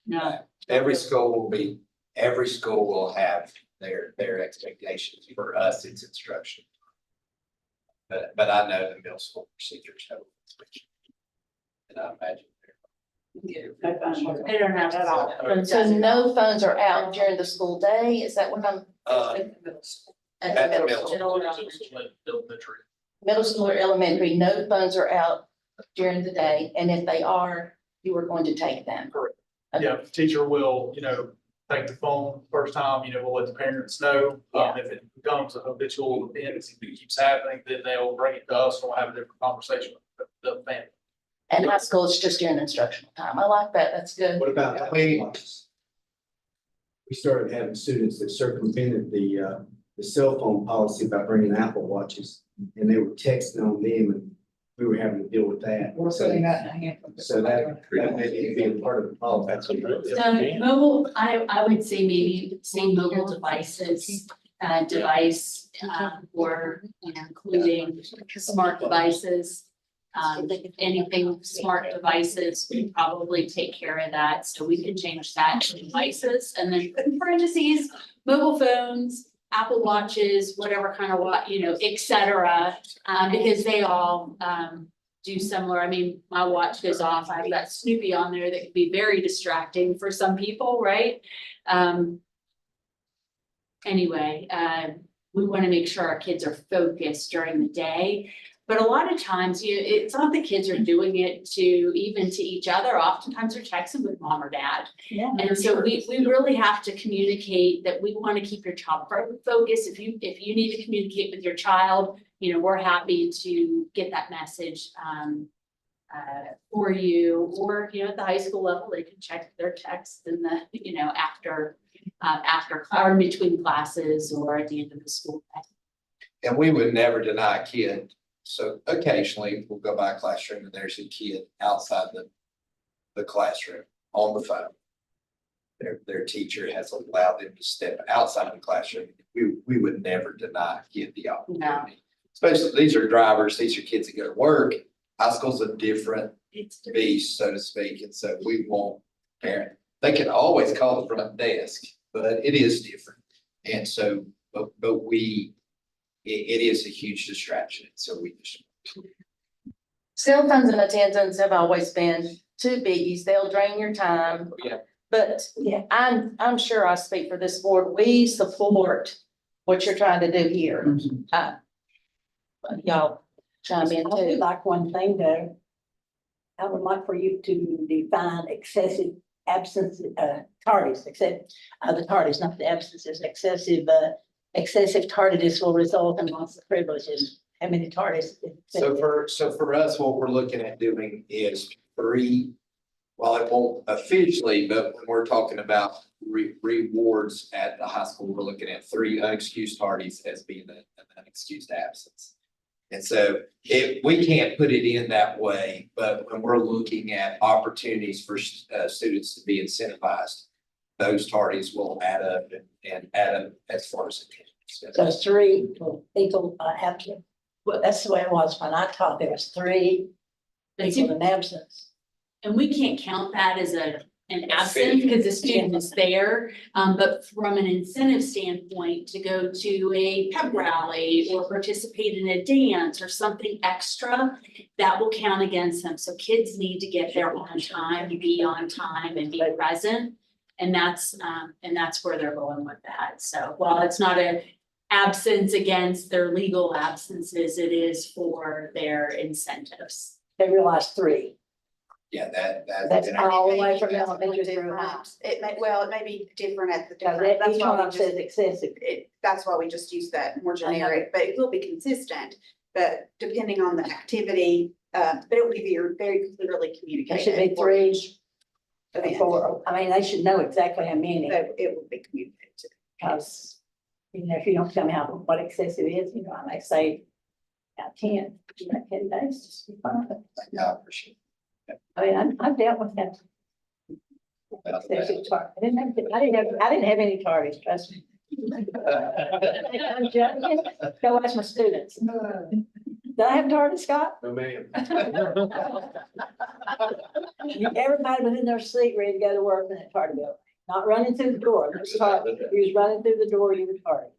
No, every school will have their expectations. For us, it's instruction. But I know the middle school procedures have. And I imagine. they don't have At all. So no phones are out during the school day? Is that what I'm? At the At the middle school. Elementary. Middle school or elementary, no phones are out during the day, and if they are, you are going to take them. Correct. Okay. Yeah, the teacher will, take the phone first time, we'll let the parents know. If it becomes a habitual tendency that keeps happening, then they'll bring it to us and we'll have a different conversation with the family. And high school is just during instructional time. I like that. That's good. What about Apple Watches? We started having students that circumvented the cell phone policy by bringing Apple Watches, and they were texting on them, and we were having to deal with that. So that may be a part of the policy. So mobile, I would say maybe say mobile devices, or including smart devices. Anything smart devices, we probably take care of that, so we can change that to devices, and then put in parentheses, mobile phones, Apple Watches, whatever kind of et cetera, because they all do similar. I mean, my watch goes off, I've got Snoopy on there that can be very distracting for some people, right? Anyway, we want to make sure our kids are focused during the day. But a lot of times, it's not the kids are doing it to each other. Oftentimes they're texting with mom or dad. Yeah. And so we really have to communicate that we want to keep your child focused. If you need to communicate with your child, we're happy to get that message for you. Or, at the high school level, they can check their text in the, after or between classes or at the end of the school day. And we would never deny a kid. So occasionally we'll go by a classroom and there's a kid outside the classroom on the phone. Their teacher has allowed them to step outside the classroom. We would never deny a kid the opportunity. Especially, these are drivers, these are kids that go to work. High school's a different beast, so to speak. And so we want parent, they can always call the front desk, but it is different. And so, but it is a huge distraction. So we just. Cell phones and attendance have always been two biggies. They'll drain your time. Yeah. But yeah, I'm sure I speak for this board. We support what you're trying to do here. Y'all chime in I would too. like one thing though. I would like for you to define excessive absence, tardiness, except, the tardiness, not the absences, excessive tardiness will result in loss of privileges. How many tardiness? So for us, what we're looking at doing is 3, well, it won't officially, but when we're talking about rewards at the high school, we're looking at 3 unexcused tardies as being an unexcused absence. And so we can't put it in that way, but when we're looking at opportunities for students to be incentivized, those tardies will add up and add up as far as attendance. So 3 people have to, well, that's the way it was when I taught, there was 3 people in absence. And we can't count that as an absence because the student is there. But from an incentive standpoint, to go to a pep rally or participate in a dance or something extra, that will count against them. So kids need to get there on time, be on time and be present. And that's where they're going with that. So while it's not an absence against their legal absences, it is for their incentives. They realized 3. Yeah, That's that's. all the way from elementary through high. It may be different at the So different, that that's each why one we of them says just, excessive. that's why we just use that more generic, but it will be consistent. But depending on the activity, but it will be very clearly There communicated. should be for 3 each event. 4. I mean, they should know exactly how many, So it will be communicated to them. because, if you don't tell me what excessive is, I may say, 10, 10 days, just be fine. Yeah, for sure. I mean, I've dealt with that. Excessive tar- I didn't have any tardies, trust me. I'm joking. Go ask my students. Did I have tardies, Scott? No, ma'am. Everybody was in their seat ready to go to work in that tardy building, not running through the door. No tardy. You was running through the door, you were tardy.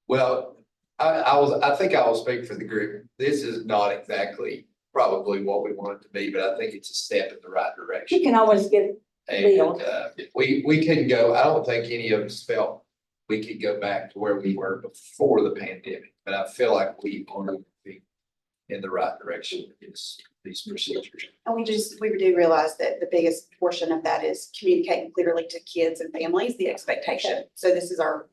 Well, I think I will speak for the group. This is not exactly probably what we want it to be, but I think it's a step in the right direction. You can always get, And we couldn't go, I don't think any of us felt we could go back to where we were before the pandemic, but I feel like we are moving in the right direction with these procedures. And we do realize that the biggest portion of that is communicating clearly to kids and families, the expectation. So this is our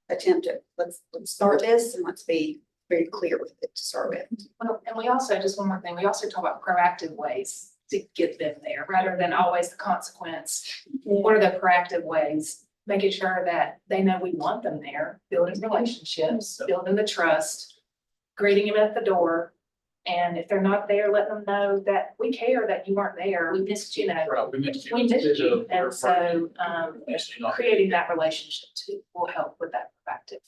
attempt at, let's start this and let's be very clear with it to start with. Well, and we also, just one more thing, we also talk about proactive ways to get them there, rather than always the consequence. What are the proactive ways? Making sure that they know we want them there, building relationships, building the trust, greeting them at the door. And if they're not there, letting them know that we care that you weren't there. We missed you. Right, we missed you. We missed you. And so, Missed you not. creating that relationship too will help with that proactive.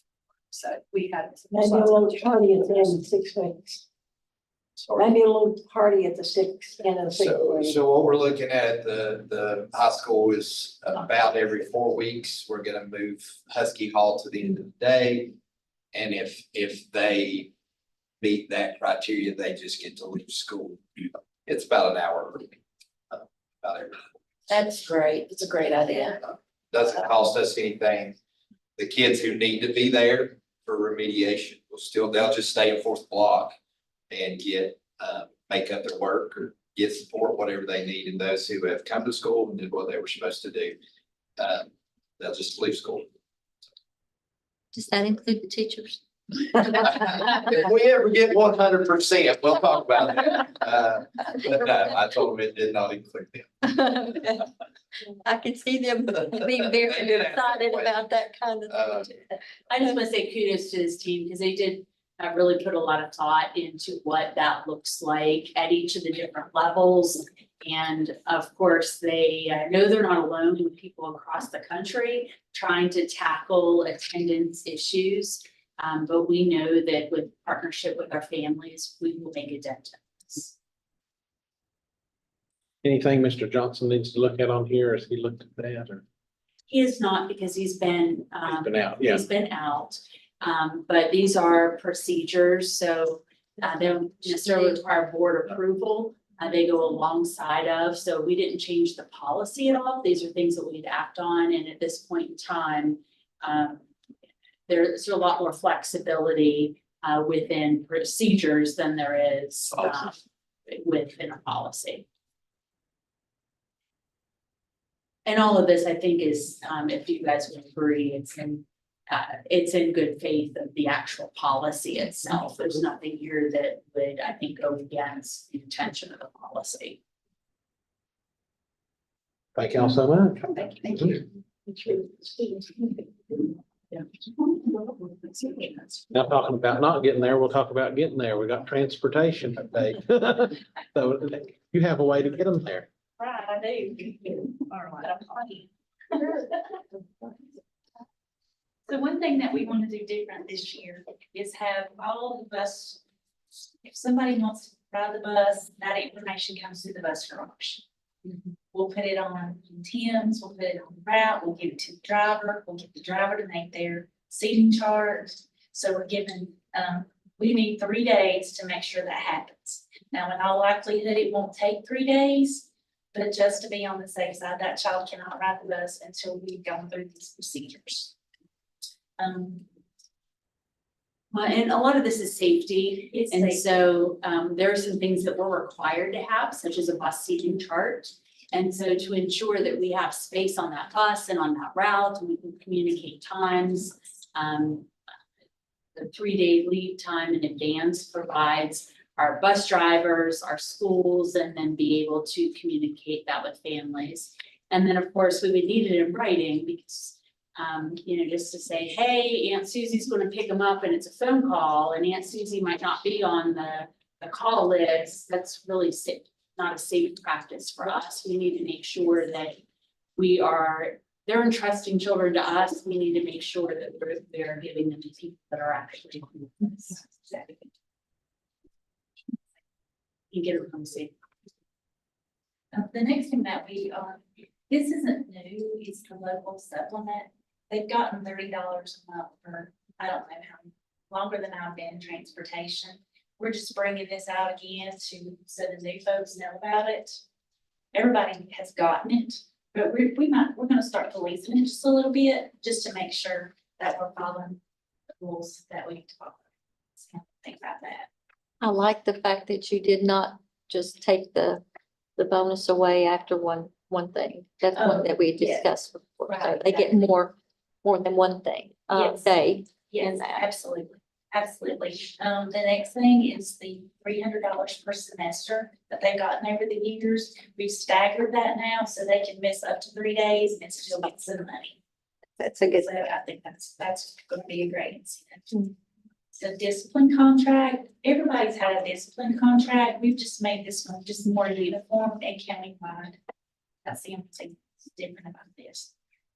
So we had. maybe a little tardy at the end of 6 weeks. Maybe a little tardy at the end of the 6th week. So what we're looking at, the high school is about every 4 weeks. We're gonna move Husky Hall to the end of the day. And if they meet that criteria, they just get to leave school. It's about an hour. About every. That's great. It's a great idea. Doesn't cost us anything. the kids who need to be there for remediation will still, they'll just stay in fourth block and get, make up their work or get support, whatever they need. And those who have come to school and did what they were supposed to do, they'll just leave school. Does that include the teachers? If we ever get 100%, we'll talk about that. But no, I told them it did not include them. I can see them being very excited about that kind of thing. I just want to say kudos to this team because they did really put a lot of thought into what that looks like at each of the different levels. And of course, they know they're not alone with people across the country trying to tackle attendance issues. But we know that with partnership with our families, we will make a dent in this. Anything Mr. Johnson needs to look at on here? Has he looked at that or? He is not because he's been Out, yeah. he's been out. But these are procedures, so they don't necessarily require board approval. They go alongside of, so we didn't change the policy at all. These are things that we'd act on, and at this point in time, there's a lot more flexibility within procedures than there is within a policy. And all of this, I think, is, if you guys would agree, it's in good faith of the actual policy itself. There's nothing here that would, I think, go against the intention of the policy. Thank y'all so much. Thank you. Now talking about not getting there, we'll talk about getting there. We got transportation today. So you have a way to get them there. Right, I do. All right. So one thing that we want to do different this year is have all the bus, if somebody wants to ride the bus, that information comes through the bus garage. We'll put it on Tim's, we'll put it on the route, we'll give it to the driver, we'll get the driver to make their seating chart. So we're given, we need 3 days to make sure that happens. Now, in all likelihood, it won't take 3 days, but just to be on the safe side, that child cannot ride the bus until we've gone through these procedures. Well, and a lot of this is safety. It's And safety. so there are some things that we're required to have, such as a bus seating chart. And so to ensure that we have space on that bus and on that route, and we can communicate times. The 3-day lead time in advance provides our bus drivers, our schools, and then be able to communicate that with families. And then, of course, we would need it in writing because just to say, hey, Aunt Susie's going to pick them up and it's a phone call and Aunt Susie might not be on the call list. That's really not a safe practice for us. We need to make sure that they're entrusting children to us. We need to make sure that they're giving them to people that are actually on this. You get them home safe. The next thing that this isn't new, it's the local supplement. They've gotten $30 a month for, I don't know how longer than I've been in transportation. We're just bringing this out again so the new folks know about it. Everybody has gotten it, but we're gonna start policing it just a little bit, just to make sure that we're following the rules that we need to follow. So think about that. I like the fact that you did not just take the bonus away after one thing. That's one that we yeah. discussed before. So Right, they get more than one thing Yes. day. Yes, that. absolutely, absolutely. The next thing is the $300 per semester that they've gotten over the years. We've staggered that now so they can miss up to 3 days and still get some money. That's a good. So I think that's gonna be a great incentive. The discipline contract, everybody's had a discipline contract. We've just made this one just more uniform and countywide. That's the only thing that's different about this.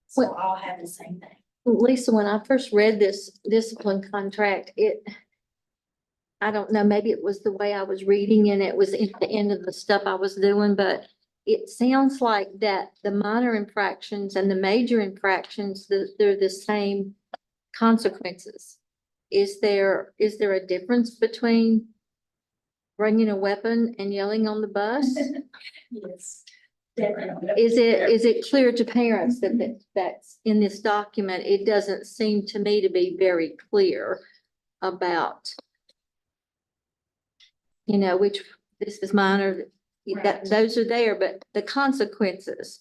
So Well- I'll have the same thing. Lisa, when I first read this discipline contract, I don't know, maybe it was the way I was reading and it was at the end of the stuff I was doing, but it sounds like that the minor infractions and the major infractions, they're the same consequences. Is there a difference between bringing a weapon and yelling on the bus? Yes. Is it clear to parents that's in this document? It doesn't seem to me to be very clear about, which this is minor, that those are there, but the consequences.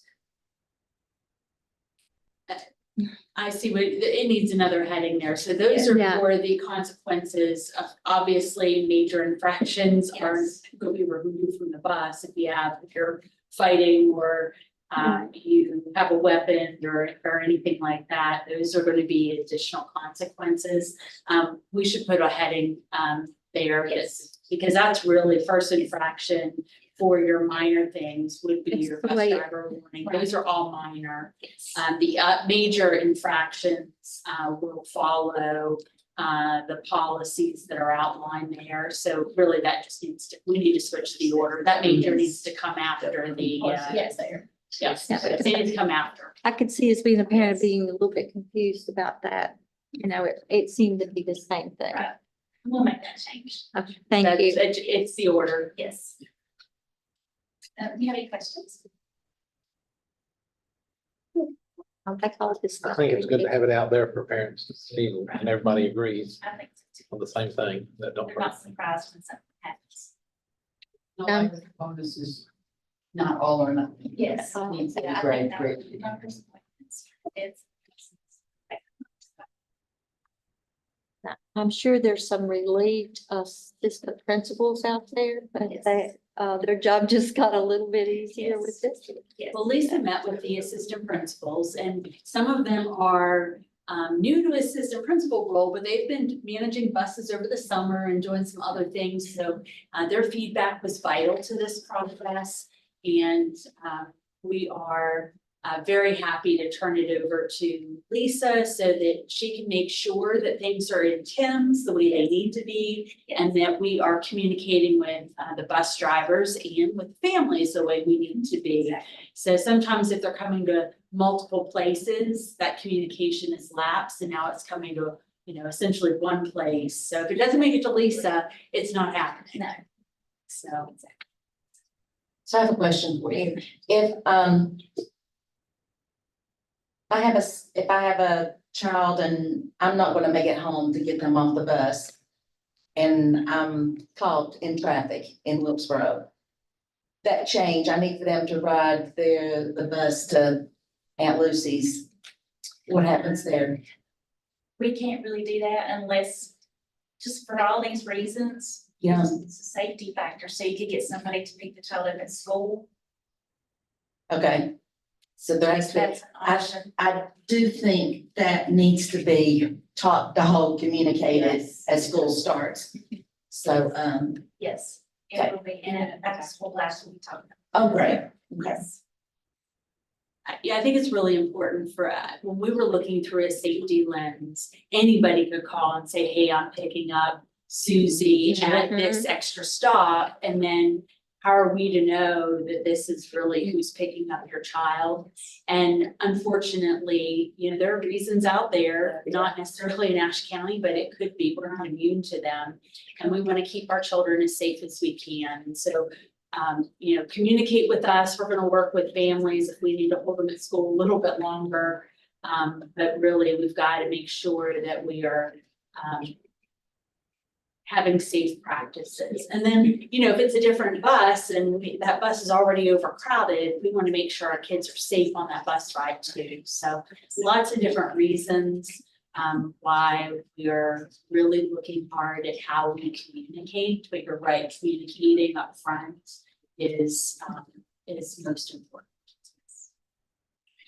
I see what, it needs another heading there. So those are Yeah. for the consequences of, obviously, major infractions are going to be removed from the bus if you're fighting or you have a weapon or anything like that. Those are going to be additional consequences. We should put a heading there because that's really first infraction for your minor things would be It's your the bus way- driver warning. Right. Those are all minor. The major infractions will follow the policies that are outlined there. So really that just we need to switch the order. That major needs to come after the. Yes, there. Yes, they need to come after. I could see as being a parent being a little bit confused about that. It seemed to be the same thing. Right. We'll make that change. Okay, thank you. It's the order. Yes. Do you have any questions? I call it this. I think it's good to have it out there for parents to see, and everybody agrees I think so too. on the same thing. That don't. They're not surprised when something happens. No, like the bonus is not all or nothing. Yes. Needs to be Yeah, I great, think that great. would be doctor's appointments. It's. I'm sure there's some relieved assistant principals out there, but their job just got a little bit easier with this. Yes. Well, Lisa met with the assistant principals and some of them are new to assistant principal role, but they've been managing buses over the summer and doing some other things. So their feedback was vital to this process. And we are very happy to turn it over to Lisa so that she can make sure that things are in TIMS the way they need to be. And that we are communicating with the bus drivers and with families the way we need to be. So sometimes if they're coming to multiple places, that communication is lapsed and now it's coming to, essentially one place. So if it doesn't make it to Lisa, it's not happening. No. So I have a question for you. If I have a child and I'm not gonna make it home to get them off the bus and I'm caught in traffic in Wilkesboro, that change, I need for them to ride the bus to Aunt Lucy's. What happens there? We can't really do that unless, just for all these reasons. Yeah. It's a safety factor, so you could get somebody to pick the child up at school. Okay. So that's That's an option. I do think that needs to be taught, the whole communicated Yes. as school starts. So, Yes, it will be, and after school class will be talking. oh, great. Okay. Yes. Yeah, I think it's really important for, when we were looking through a safety lens, anybody could call and say, hey, I'm picking up Susie at this extra stop. And then how are we to know that this is really who's picking up your child? And unfortunately, there are reasons out there, not necessarily in Ashe County, but it could be, we're not immune to them. And we want to keep our children as safe as we can. And so communicate with us. We're gonna work with families if we need to hold them at school a little bit longer. But really, we've got to make sure that we are having safe practices. And then, if it's a different bus and that bus is already overcrowded, we want to make sure our kids are safe on that bus ride too. So lots of different reasons why we are really looking hard at how we communicate. But you're right, communicating up front is most important.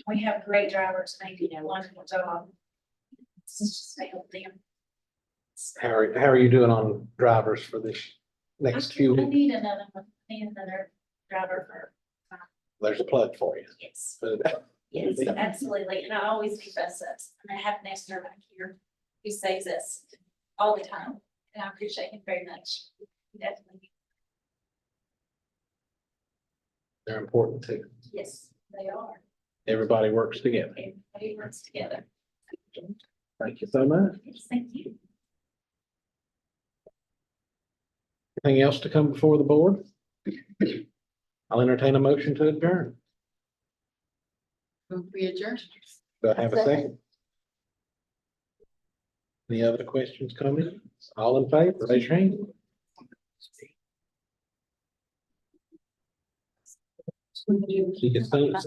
We have great drivers, they do a wonderful job. It's just help them. How are you doing on drivers for this next few I weeks? need another one, I need another driver for, There's a plug for you. yes, But yes, absolutely, and I always do bus ups, and I have Nestor back here who saves us all the time, and I appreciate him very much. Definitely, they're important too. yes, they are, Everybody works together. everybody works together. Thank you so much. Yes, thank you. Anything else to come before the board? I'll entertain a motion to adjourn. We adjourn. Do I have a second? Any other questions, comments? All in favor, raise your hand. She can say it's-